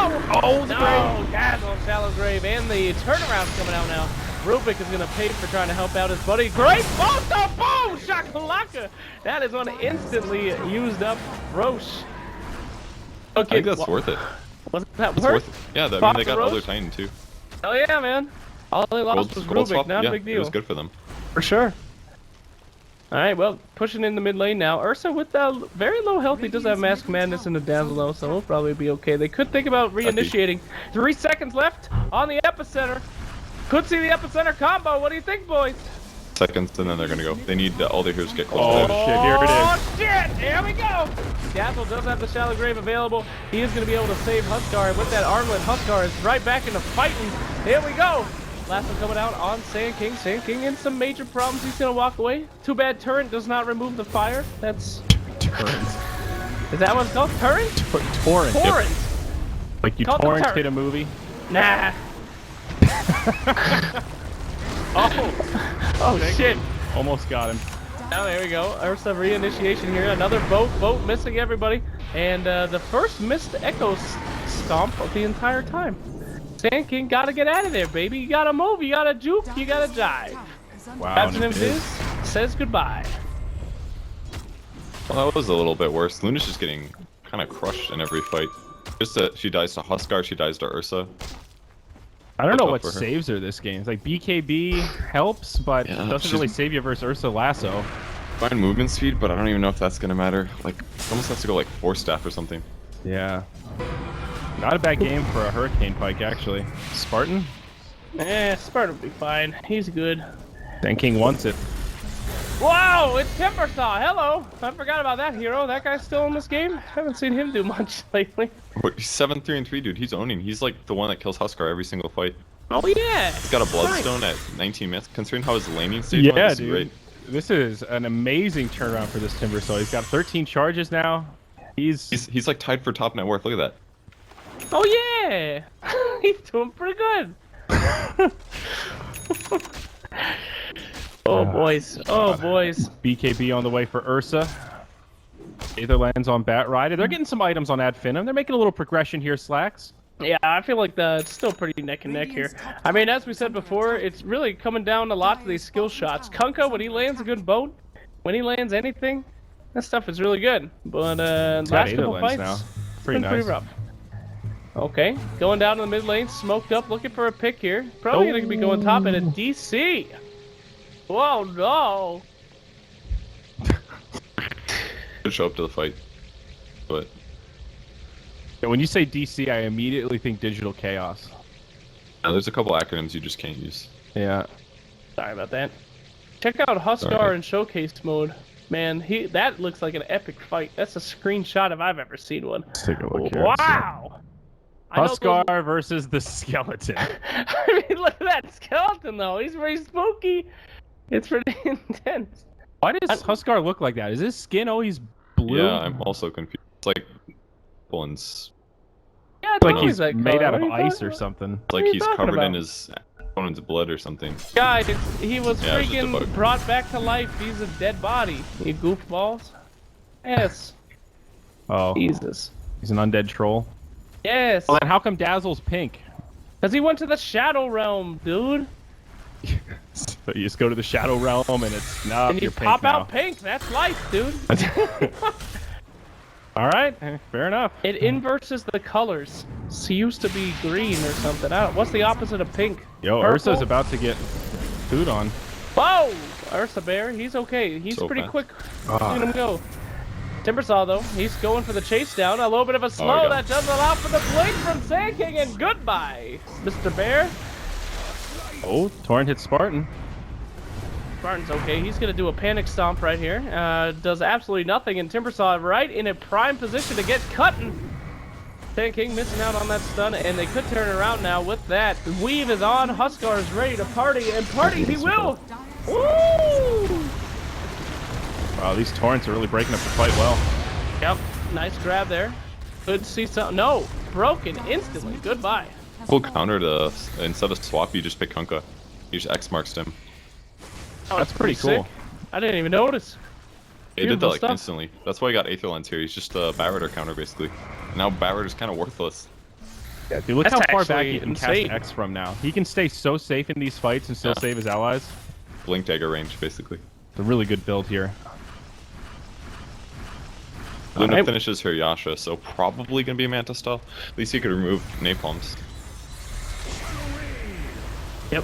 Oh, no. Dazzle, Shallow Grave, and the turnaround's coming out now. Rubik is going to pay for trying to help out his buddy. Great Bolter! Boom! Shakalaka! That is one instantly used up Roche. Okay, I think that's worth it. Wasn't that It's worth worth it. Yeah, I mean, Box they got Roche? other Titan too. Hell yeah, man. All they lost was Gold Rubik, swap, not yeah, a big it deal. was good for them. For sure. Alright, well, pushing in the mid lane now. Ursa with very low health. He does have Mask Madness in the Dazzle though, so we'll probably be okay. They could think about reinitiating. 3 seconds left on the Epicenter. Could see the Epicenter combo. What do you think, boys? Seconds, and then they're gonna go. They need all their heroes to get close Oh, to them. shit, here it is. Oh, shit! Here we go! Dazzle does have the Shallow Grave available. He is going to be able to save Huskar. And with that armlet, Huskar is right back into fighting. Here we go! Last one coming out on Sand King. Sand King in some major problems. He's going to walk away. Too bad Turret does not remove the fire. That's... Torrent. Is that what it's called? Turret? Torrent. Torrent! Like you Called the torrent turret. hit a movie. Nah. Oh shit. Almost got him. Oh, there we go. Ursa reinitiation here. Another boat missing everybody. And the first missed Echo Stomp of the entire time. Sand King gotta get out of there, baby. You gotta move, you gotta juke, you gotta dive. Wow. Captain and of it is. Fizz says goodbye. Well, that was a little bit worse. Luna's just getting kind of crushed in every fight. Just she dies to Huskar, she dies to Ursa. I don't know Look what out for her. saves her this game. It's like BKB helps, but Yeah, doesn't she's- really save you versus Ursa Lasso. Fine movement speed, but I don't even know if that's gonna matter. Like, it almost has to go like 4 staff or something. Yeah. Not a bad game for a Hurricane Pike, actually. Spartan? Sparta will be fine. He's good. Dan King wants it. Wow, it's Timbersaw. Hello. I forgot about that hero. That guy's still in this game. Haven't seen him do much lately. What, he's 7-3-3, dude. He's owning. He's like the one that kills Huskar every single fight. Oh yeah. He's got a Bloodstone at 19 minutes. Considering how his laning stage went, Yeah, this is dude. great. This is an amazing turnaround for this Timbersaw. He's got 13 charges now. He's like tied for top net worth. Look at that. Oh yeah. He's doing pretty good. Oh boys. Oh boys. BKB on the way for Ursa. Aether lands on Bat Rider. They're getting some items on Ad Finem. They're making a little progression here, Slacks. Yeah, I feel like it's still pretty neck and neck here. I mean, as we said before, it's really coming down a lot to these skill shots. Kunkka, when he lands a good boat, when he lands anything, that stuff is really good. But Got last Aether couple lens fights, now. it's Pretty been nice. pretty rough. Okay, going down to the mid lane, smoked up, looking for a pick here. Probably going to be going top at a DC. Whoa, no. Could show up to the fight, but Yeah, when you say DC, I immediately think Digital Chaos. there's a couple acronyms you just can't use. Yeah. Sorry about that. Check out Huskar Alright. in showcase mode. Man, that looks like an epic fight. That's a screenshot if I've ever seen one. Let's take a look here. Wow! I know Huskar versus the skeleton. I mean, look at that skeleton, though. He's very spooky. It's pretty intense. Why does Huskar look like that? Is his skin always blue? Yeah, I'm also confused. It's like bullets. Yeah, it's like always he's that made color. out of What are you ice talking or about? something. It's like are you he's talking covered in about? his opponent's blood or something. Guys, he was Yeah, it's just a freaking bug. brought back to life. He's a dead body. You goofballs. Yes. Oh, Jesus. he's an undead troll. Yes. Well, then how come Dazzle's pink? Because he went to the Shadow Realm, dude. So you just go to the Shadow Realm and it's And you're you pink pop now. out pink. That's life, dude. All right, fair enough. It inverses the colors. She used to be green or something. I don't, what's the opposite of pink? Yo, Purple? Ursa's about to get food on. Whoa! Ursa Bear, he's okay. He's So pretty fast. quick. Look at him go. Timbersaw, though, he's going for the chase down. A little bit of a slow that doesn't allow for the blink from Sand King, and goodbye, Mr. Bear. Oh, Torrent hits Spartan. Spartan's okay. He's going to do a panic stomp right here. Does absolutely nothing, and Timbersaw right in a prime position to get cut. Sand King missing out on that stun, and they could turn around now with that. The weave is on. Huskar is ready to party, and party he will. Woo! Wow, these Torrents are really breaking up the fight well. Yep, nice grab there. Could see some. No, broken instantly. Goodbye. Cool counter to, instead of swap, you just pick Kunkka. You just X marks him. Oh, That's pretty cool. sick. I didn't even notice. He did that Beautiful like stuff. instantly. That's why he got Aether Lens here. He's just a Bat counter basically. Now Bat kind of worthless. Yeah, dude, look That's how far back actually he can insane. cast X from now. He can stay so safe in these fights and still save his allies. Blink dagger range basically. It's a really good build here. Luna Alright. finishes her Yasha, so probably gonna be a Manta style. At least he could remove napalms. Yep.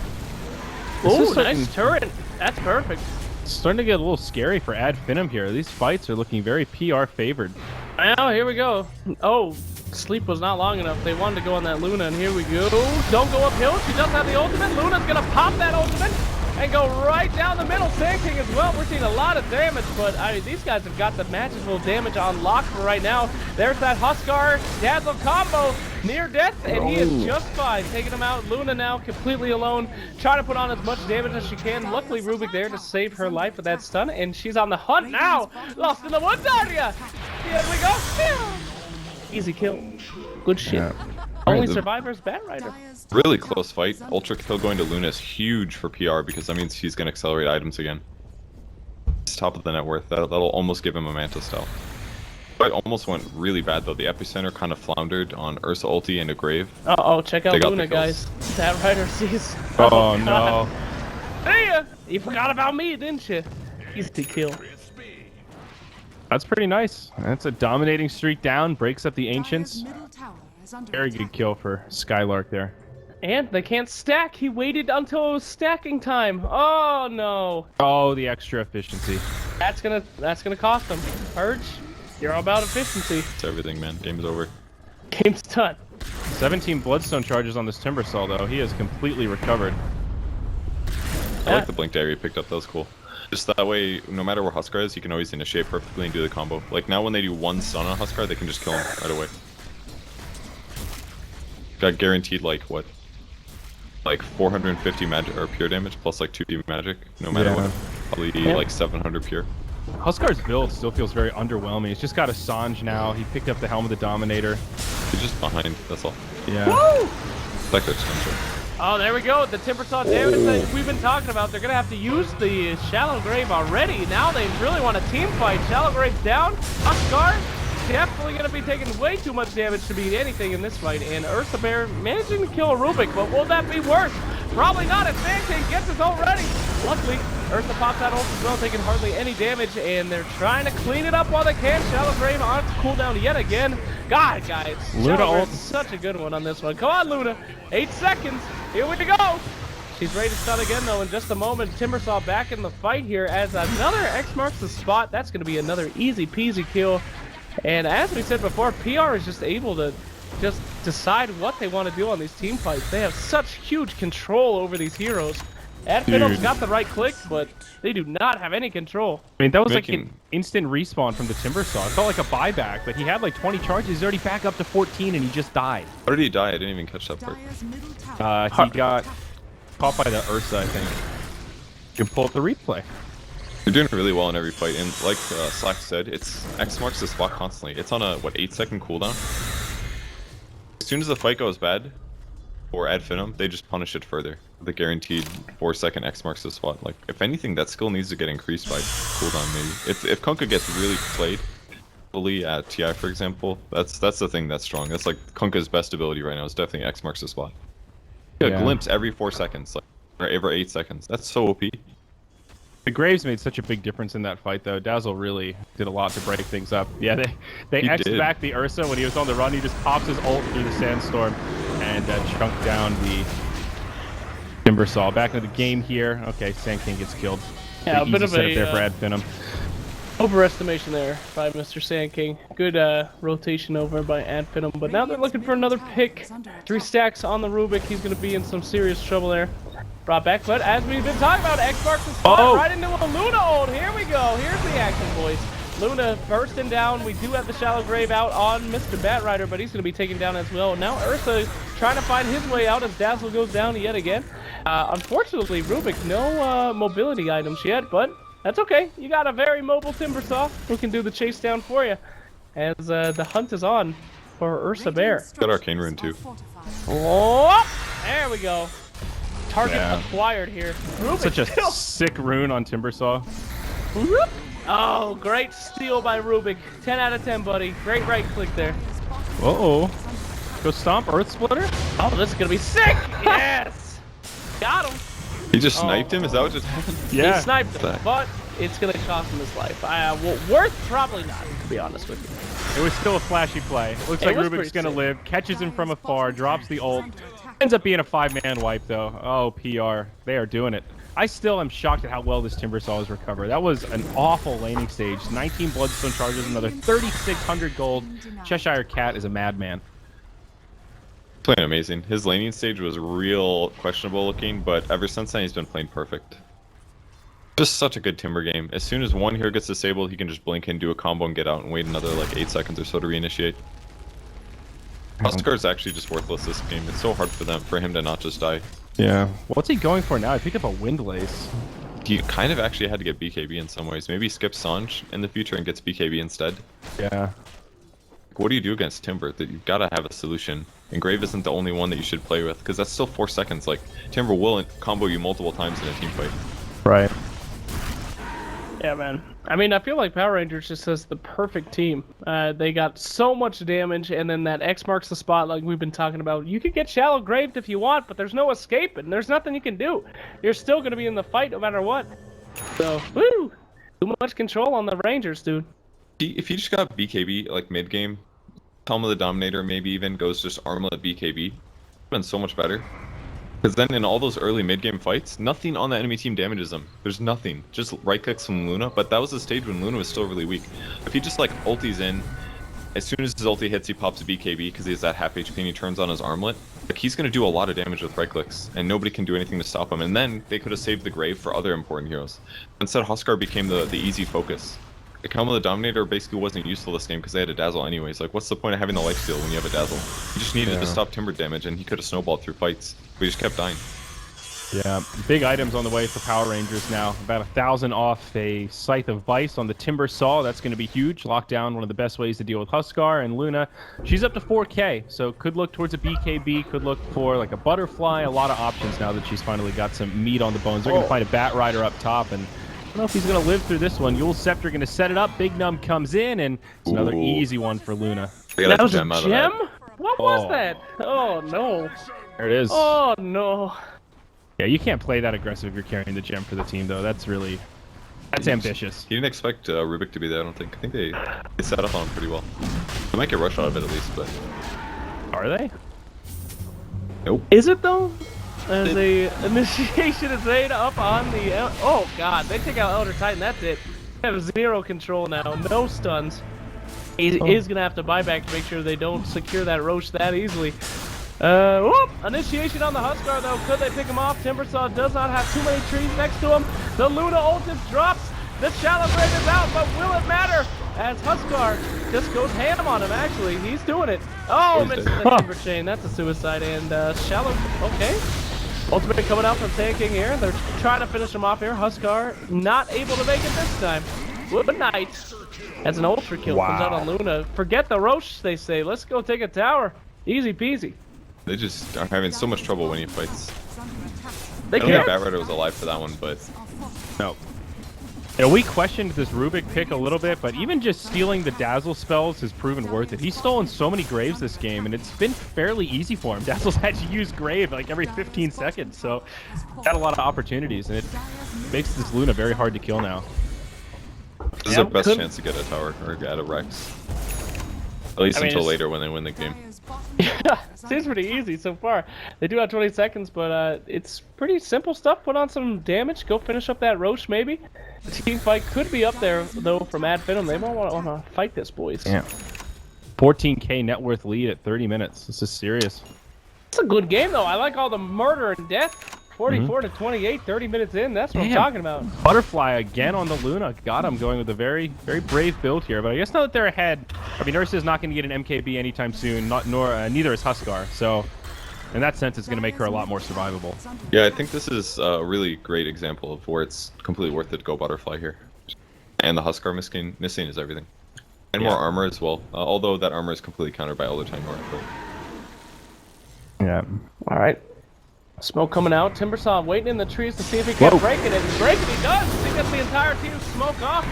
This Ooh, is starting- nice turret. That's perfect. It's starting to get a little scary for Ad Finem here. These fights are looking very PR favored. Now, here we go. Oh, sleep was not long enough. They wanted to go on that Luna, and here we go. Don't go uphill. She does have the ultimate. Luna's going to pop that ultimate and go right down the middle. Sand King as well. We're seeing a lot of damage, but I mean, these guys have got the magical damage on lock for right now. There's that Huskar Dazzle combo. Near death, and he is just fine. Taking him out. Luna now completely alone, trying to put on as much damage as she can. Luckily, Rubik there to save her life with that stun, and she's on the hunt now. Lost in the woods area. Here we go. Easy kill. Good shit. Yeah. Only Alright, the- survivor's Bat Rider. Really close fight. Ultra kill going to Luna is huge for PR because that means he's gonna accelerate items again. It's top of the net worth. That'll almost give him a Manta style. Fight almost went really bad though. The epicenter kind of floundered on Ursa ulti and a grave. Uh-oh, check out They got Luna, the kills. guys. Bat Rider sees. Oh no. See ya. You forgot about me, didn't you? Easy kill. That's pretty nice. That's a dominating streak down. Breaks up the Ancients. Dire's middle tower is under Very attack. good kill for Skylark there. And they can't stack. He waited until it was stacking time. Oh no. Oh, the extra efficiency. That's gonna cost them. Purge, you're all about efficiency. It's everything, man. Game is over. Game's done. 17 Bloodstone charges on this Timbersaw, though. He has completely recovered. I like the blink dagger he picked up. That was cool. Just that way, no matter where Huskar is, he can always initiate perfectly and do the combo. Like now when they do one stun on Huskar, they can just kill him right away. Got guaranteed like what? Like 450 magic or pure damage plus like 2d magic, no matter Yeah. what. Probably like 700 pure. Huskar's build still feels very underwhelming. He's just got a Sanj now. He picked up the Helm of the Dominator. He's just behind, that's all. Yeah. Woo! Like their extension. Oh, there we go. The Timbersaw damage that we've been talking about. They're gonna have to use the Shallow Grave already. Now they really want a team fight. Shallow Grave's down. Huskar definitely gonna be taking way too much damage to beat anything in this fight. And Ursa Bear managing to kill a Rubik, but will that be worse? Probably not. If Sand King gets his ult ready. Luckily, Ursa pops that ult as well, taking hardly any damage, and they're trying to clean it up while they can. Shallow Grave on its cooldown yet again. God, guys. Luna Shallow Grave ult. is such a good one on this one. Come on, Luna. 8 seconds. Here we go. She's ready to stun again, though, in just a moment. Timbersaw back in the fight here as another X marks the spot. That's going to be another easy peasy kill. And as we said before, PR is just able to just decide what they want to do on these team fights. They have such huge control over these heroes. Adfinom's Dude. got the right click, but they do not have any control. I mean, that was like Making- an instant respawn from the Timbersaw. It felt like a buyback. Like, he had like 20 charges. He's already back up to 14, and he just died. How did he die? I didn't even catch that part. Dire's middle tower. He got caught by the Ursa, I think. You can pull up the replay. You're doing really well in every fight, and like Slack said, it's X marks the spot constantly. It's on a, what, 8-second cooldown? As soon as the fight goes bad, or Ad Finem, they just punish it further. The guaranteed 4-second X marks the spot. Like, if anything, that skill needs to get increased by cooldown, maybe. If Kunkka gets really played, fully at TI, for example, that's the thing that's strong. That's like Kunkka's best ability right now, is definitely X marks the spot. A Yeah. glimpse every 4 seconds, like, or every 8 seconds. That's so OP. The Graves made such a big difference in that fight, though. Dazzle really did a lot to break things up. Yeah, they He X'd did. back the Ursa when he was on the run. He just pops his ult through the sandstorm and chunked down the Timbersaw. Back into the game here. Okay, Sand King gets killed. Yeah, a Pretty bit easy of setup a there for Ad Finem. overestimation there by Mr. Sand King. Good rotation over by Ad Finem, but now they're looking for another pick. 3 stacks on the Rubik. He's going to be in some serious trouble there. Brought back, but as we've been talking about, X marks the spot right into a Luna ult. Here we go. Here's the action, boys. Luna bursting down. We do have the shallow grave out on Mr. Batrider, but he's going to be taken down as well. Now Ursa is trying to find his way out as Dazzle goes down yet again. Unfortunately, Rubik, no mobility items yet, but that's okay. You got a very mobile Timbersaw who can do the chase down for you. As the hunt is on for Ursa Bear. Got Arcane Rune too. Oh, there we go. Target Yeah. acquired here. Rubik Such a still. sick rune on Timbersaw. Whoop. Oh, great steal by Rubik. 10 out of 10, buddy. Great right click there. Uh-oh. Go stomp Earth Splitter? Oh, this is going to be sick. Yes. Got him. He just sniped him? Is that what just happened? Yeah. He sniped him, but it's going to cost him his life. Well, worth probably not, to be honest with you. It was still a flashy play. Looks It like was Rubik's pretty gonna sick. live, catches him from afar, drops the ult. Ends up being a 5-man wipe though. Oh, PR. They are doing it. I still am shocked at how well this Timbersaw has recovered. That was an awful laning stage. 19 Bloodstone charges, another 3,600 gold. Cheshire Cat is a madman. Playing amazing. His laning stage was real questionable looking, but ever since then he's been playing perfect. Just such a good Timber game. As soon as one hero gets disabled, he can just blink and do a combo and get out and wait another like 8 seconds or so to reinitiate. Huskar is actually just worthless this game. It's so hard for him to not just die. Yeah. What's he going for now? I picked up a Windlace. He kind of actually had to get BKB in some ways. Maybe he skips Sanj in the future and gets BKB instead. Yeah. What do you do against Timber? That you've got to have a solution. And Grave isn't the only one that you should play with, because that's still 4 seconds. Like, Timber will combo you multiple times in a team fight. Right. Yeah, man. I mean, I feel like Power Rangers just has the perfect team. They got so much damage, and then that X marks the spot like we've been talking about. You could get shallow graved if you want, but there's no escaping. There's nothing you can do. You're still going to be in the fight no matter what. So, woo! Too much control on the Rangers, dude. If you just got BKB, like mid-game, Helm of the Dominator maybe even goes just Armlet BKB, been so much better. Because then in all those early mid-game fights, nothing on the enemy team damages them. There's nothing. Just right-clicks from Luna, but that was the stage when Luna was still really weak. If he just like ultis in, as soon as his ulti hits, he pops a BKB because he has that half HP and he turns on his armlet. Like, he's going to do a lot of damage with right-clicks, and nobody can do anything to stop him. And then they could have saved the Grave for other important heroes. Instead, Huskar became the easy focus. The Helm of the Dominator basically wasn't useful this game because they had a Dazzle anyways. Like, what's the point of having the lifesteal when you have a Dazzle? You just needed to stop Timber damage, and he could have snowballed through fights. But he just kept dying. Yeah, big items on the way for Power Rangers now. About 1,000 off a Scythe of Vice on the Timbersaw. That's going to be huge. Lockdown, one of the best ways to deal with Huskar. And Luna, she's up to 4K, so could look towards a BKB, could look for like a Butterfly. A lot of options now that she's finally got some meat on the bones. They're going to find a Batrider up top, and I don't know if he's going to live through this one. Yule Scepter going to set it up. Big Num comes in, and it's another easy one for Luna. That was a gem? out of that. What was that? Oh, no. There it is. Oh, no. Yeah, you can't play that aggressive if you're carrying the gem for the team, though. That's ambitious. He didn't expect Rubik to be there, I don't think. I think they set up on him pretty well. They might get rush out of it at least, but... Are they? Nope. Is it, though? As the initiation is made up on the... Oh, God. They take out Elder Titan. That's it. They have 0 control now. No stuns. He is going to have to buy back to make sure they don't secure that Roche that easily. Whoop! Initiation on the Huskar, though. Could they pick him off? Timbersaw does not have too many trees next to him. The Luna ultimate drops. The Shallow Grave is out, but will it matter? As Huskar just goes ham on him, actually. He's doing it. Oh, misses the Timber Chain. That's a suicide. And Shallow... Okay. Ultimate coming out from Sand King here. They're trying to finish him off here. Huskar not able to make it this time. Good night. As an ultra kill comes out on Luna. Forget the Roche, they say. Let's go take a tower. Easy peasy. They just are having so much trouble winning fights. They I don't think can't. Batrider was alive for that one, but... No. Yeah, we questioned this Rubik pick a little bit, but even just stealing the Dazzle spells has proven worth it. He's stolen so many Graves this game, and it's been fairly easy for him. Dazzle's had to use Grave like every 15 seconds, so got a lot of opportunities, and it makes this Luna very hard to kill now. This is our best chance to get a tower or get a Rex. At least until later when they win the game. Yeah, seems pretty easy so far. They do have 20 seconds, but it's pretty simple stuff. Put on some damage, go finish up that Roche maybe. The team fight could be up there though from Ad Finem. They won't want to fight this, boys. Yeah. 14K net worth lead at 30 minutes. This is serious. It's a good game though. I like all the murder and death. 44 to 28, 30 minutes in. That's what I'm talking about. Butterfly again on the Luna. Got him going with a very, very brave build here. But I guess now that they're ahead, I mean, Ursa is not going to get an MKB anytime soon. Neither is Huskar. So, in that sense, it's going to make her a lot more survivable. Yeah, I think this is a really great example of where it's completely worth it to go Butterfly here. And the Huskar missing is everything. And more armor as well. Although that armor is completely countered by all the time more. Yeah. All right. Smoke coming out. Timbersaw waiting in the trees to see if he can break it. And break it he does. He gets the entire team smoke off.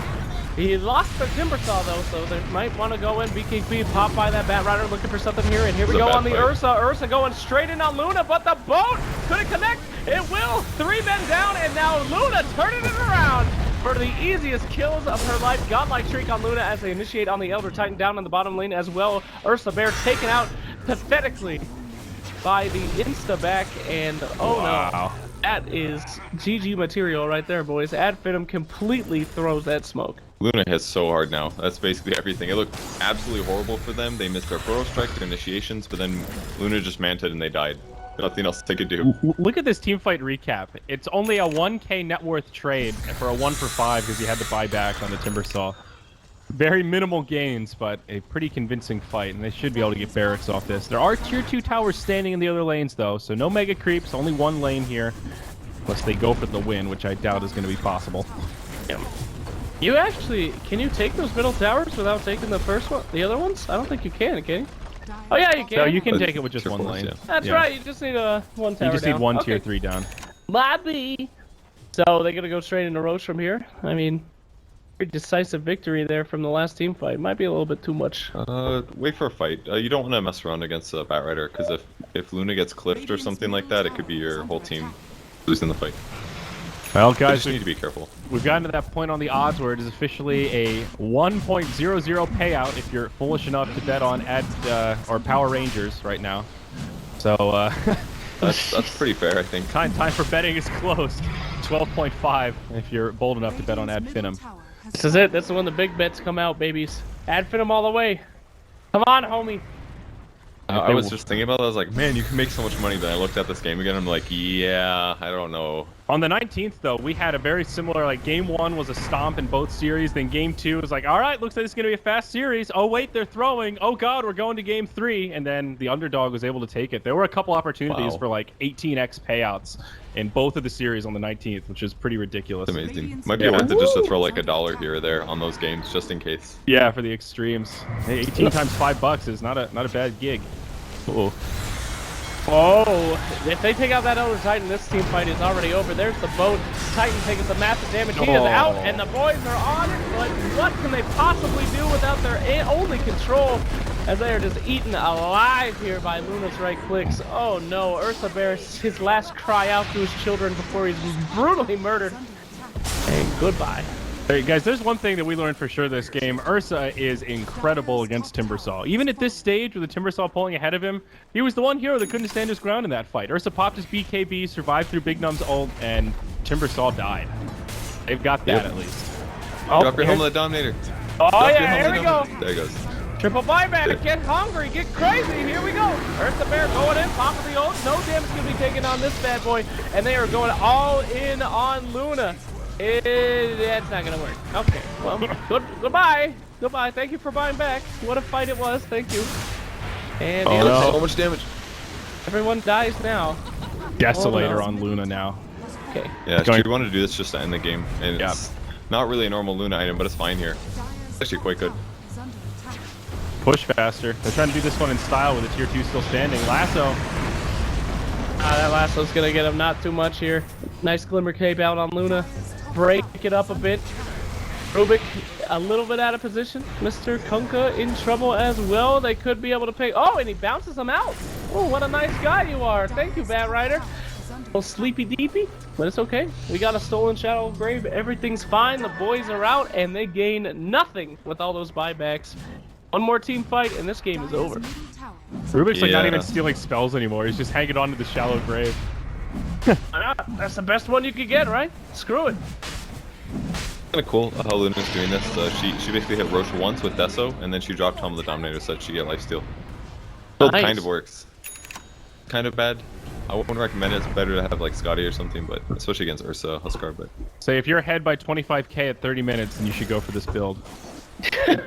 He lost the Timbersaw though, so they might want to go in. BKB pop by that Bat Rider looking for something here. And here we go on the Ursa. Ursa going straight in on Luna, but the boat couldn't connect. It will. 3 men down, and now Luna turning it around for the easiest kills of her life. Godlike Shriek on Luna as they initiate on the Elder Titan down in the bottom lane as well. Ursa Bear taken out pathetically by the insta-back, and oh no, that is GG material right there, boys. Ad Finem completely throws that smoke. Luna hits so hard now. That's basically everything. It looked absolutely horrible for them. They missed their Proto Strike, their initiations, but then Luna just manted and they died. Nothing else they could do. Look at this team fight recap. It's only a 1K net worth trade for a 1 for 5 because you had the buyback on the Timbersaw. Very minimal gains, but a pretty convincing fight, and they should be able to get barracks off this. There are tier 2 towers standing in the other lanes, though, so no mega creeps, only one lane here. Unless they go for the win, which I doubt is going to be possible. Yeah. You actually, can you take those middle towers without taking the first one, the other ones? I don't think you can you? Oh yeah, you can. So you can take it with just one lane. Yeah. That's right, you just need one tower You just down. need one tier 3 down. Lobby. So they're going to go straight into Roche from here. I mean, very decisive victory there from the last team fight. Might be a little bit too much. Wait for a fight. You don't want to mess around against a Bat Rider, because if Luna gets cliffed or something like that, it could be your whole team losing the fight. Well, You guys, just need to be careful. we've gotten to that point on the odds where it is officially a 1.00 payout if you're foolish enough to bet on or Power Rangers right now. So That's pretty fair, I think. time for betting is closed. 12.5 if you're bold enough to bet on Ad Finem. This is it. That's when the big bets come out, babies. Ad Finem all the way. Come on, homie. I was just thinking about it. I was like, man, you can make so much money. Then I looked at this game again. I'm like, yeah, I don't know. On the 19th, though, we had a very similar, like, game 1 was a stomp in both series. Then game 2 was like, all right, looks like it's going to be a fast series. Oh, wait, they're throwing. Oh, God, we're going to game 3. And then the underdog was able to take it. There were a couple opportunities for, like, 18x payouts in both of the series on the 19th, which is pretty ridiculous. It's amazing. Might be worth it just to throw like $1 here or there on those games, just in case. Yeah, for the extremes. Hey, 18 times $5 is not a bad gig. Uh-oh. Oh, if they take out that Elder Titan, this team fight is already over. There's the boat. Titan taking some massive damage. He is out, and the boys are on it. But what can they possibly do without their only control? As they are just eaten alive here by Luna's right clicks. Oh no, Ursa Bear, his last cry out to his children before he's brutally murdered. And goodbye. Hey guys, there's one thing that we learned for sure this game. Ursa is incredible against Timbersaw. Even at this stage with the Timbersaw pulling ahead of him, he was the one hero that couldn't stand his ground in that fight. Ursa popped his BKB, survived through Big Num's ult, and Timbersaw died. They've got that at least. Oh, Drop your Helmet Dominator. Oh Drop your yeah, here we go. There he goes. Triple buyback, get hungry, get crazy, here we go. Ursa Bear going in, pop of the ult, no damage can be taken on this bad boy, and they are going all in on Luna. That's not gonna work. Okay, well, goodbye, thank you for buying back. What a fight it was, thank you. And So much damage. everyone dies now. Desolator Oh, no. on Luna now. Okay. Yeah, she wanted to do this just to end the game, and it's not really a normal Luna item, but it's fine here. It's actually quite good. Push faster. They're trying to do this one in style with the tier 2 still standing. Lasso. That lasso's gonna get him not too much here. Nice glimmer cape out on Luna. Break it up a bit. Rubik a little bit out of position. Mr. Kunkka in trouble as well. They could be able to pick. Oh, and he bounces him out. Oh, what a nice guy you are. Thank you, Bat Rider. A little sleepy deepy, but it's okay. We got a stolen Shadow of Grave. Everything's fine. The boys are out, and they gain nothing with all those buybacks. One more team fight, and this game is over. Rubik's like not Yeah. even stealing spells anymore. He's just hanging on to the shallow grave. That's the best one you could get, right? Screw it. Kind of cool how Luna's doing this. She basically hit Roche once with Deso, and then she dropped Helm of the Dominator so that she get lifesteal. Build Nice. kind of works. Kind of bad. I wouldn't recommend it. It's better to have like Scotty or something, but especially against Ursa, Huskar. But Say if you're ahead by 25k at 30 minutes, then you should go for this build.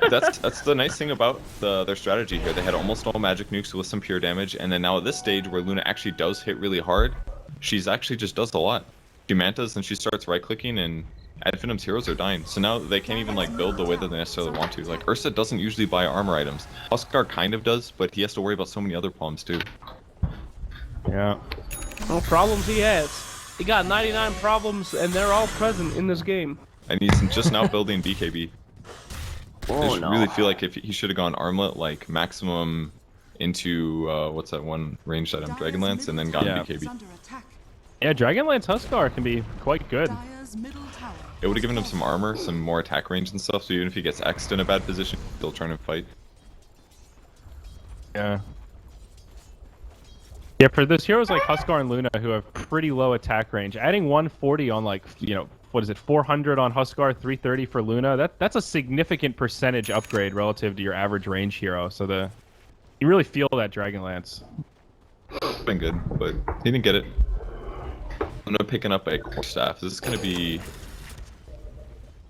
that's the nice thing about their strategy here. They had almost all magic nukes with some pure damage, and then now at this stage where Luna actually does hit really hard, she's actually just does a lot. She mantas and she starts right clicking, and Ad Finim's heroes are dying. So now they can't even like build the way that they necessarily want to. Like Ursa doesn't usually buy armor items. Huskar kind of does, but he has to worry about so many other problems too. Yeah. No problems he has. He got 99 problems, and they're all present in this game. And he's just now building BKB. I Oh, just really feel like if he should have gone armlet like maximum into what's that one ranged item, Dragonlance, and then gone Yeah. BKB. Yeah, Dragonlance Huskar can be quite good. It would have given him some armor, some more attack range and stuff, so even if he gets X'd in a bad position, he's still trying to fight. Yeah. Yeah, for those heroes like Huskar and Luna who have pretty low attack range, adding 140 on like, you know, what is it, 400 on Huskar, 330 for Luna, that's a significant percentage upgrade relative to your average range hero. So you really feel that Dragonlance. Been good, but he didn't get it. I'm gonna picking up a core staff. This is gonna be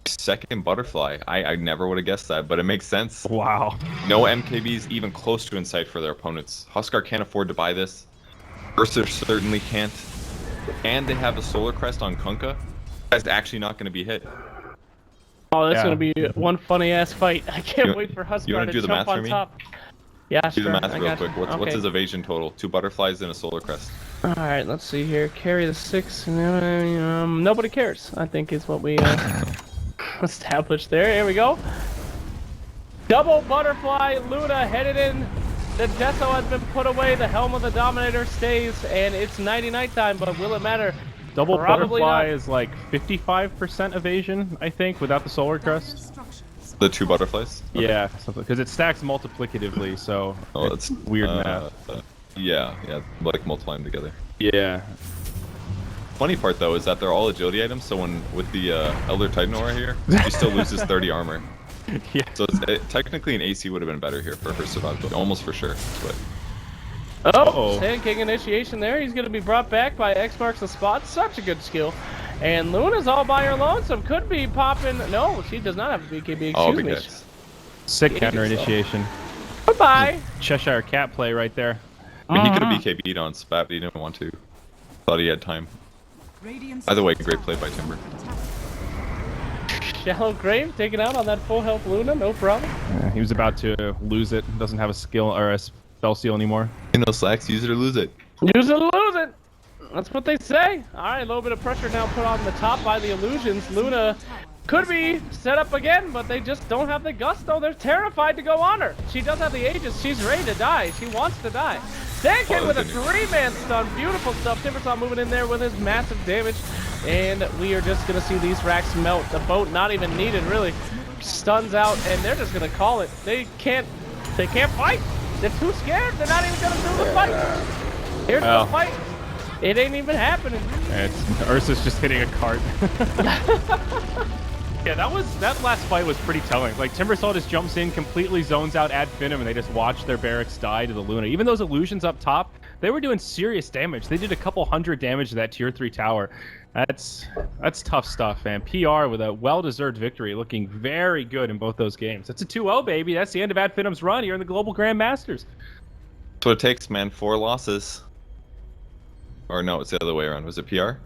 second butterfly. I never would have guessed that, but it makes sense. Wow. No MKBs even close to in sight for their opponents. Huskar can't afford to buy this. Ursa certainly can't. And they have a Solar Crest on Kunkka. That's actually not going to be hit. Oh, that's Yeah. gonna be one funny ass fight. I can't You- wait for you Huskar wanna to do the jump math for on me? top. Yeah, Do sure. the math I real got quick. you. What's Okay. his evasion total? 2 butterflies and a Solar Crest. All right, let's see here. Carry the 6. Nobody cares, I think is what we established there. Here we go. Double butterfly. Luna headed in. The Deso has been put away. The Helm of the Dominator stays, and it's nighty-night time. But will it matter? Double Probably butterfly not. is like 55% evasion, I think, without the Solar Crest. The 2 butterflies? Okay. Yeah, because it stacks multiplicatively, so Oh, it's that's weird math. Yeah, like multiply them together. Yeah. Funny part though is that they're all agility items, so when with the Elder Titan aura here, she still loses 30 armor. Yeah. So technically an AC would have been better here for her survival, almost for sure. But Oh, Sand King initiation there. He's going to be brought back by X marks the spot. Such a good skill. And Luna's all by her lonesome. Could be popping. No, she does not have a BKB. oh, Excuse big me. X. Sick Yeah, counter so. initiation. Goodbye. Cheshire Cat play right there. I mean, he could have BKB'd on Spat, but he didn't want to. Thought he had time. Either way, great play by Timber. Shallow Grave taken out on that full health Luna. No problem. Yeah, he was about to lose it. Doesn't have a skill or a spell seal anymore. You know, Slacks, use it or lose it. Use it or lose it. That's what they say. All right, a little bit of pressure now put on the top by the illusions. Luna could be set up again, but they just don't have the gusto. They're terrified to go on her. She does have the Aegis. She's ready to die. She wants to die. Sandkin with a 3-man stun. Beautiful stuff. Timbersaw moving in there with his massive damage. And we are just going to see these racks melt. The boat not even needed, really. Stuns out, and they're just going to call it. They can't fight. They're too scared. They're not even going to do the fight. Here's Well. the fight. It ain't even happening. Ursa's just hitting a cart. Yeah, that last fight was pretty telling. Like Timbersaw just jumps in, completely zones out Ad Finem, and they just watch their barracks die to the Luna. Even those illusions up top, they were doing serious damage. They did a couple hundred damage to that tier 3 tower. That's tough stuff, man. PR with a well-deserved victory, looking very good in both those games. That's a 2-0, baby. That's the end of Ad Finem's run here in the Global Grand Masters. That's what it takes, man. 4 losses. Or no, it's the other way around. Was it PR?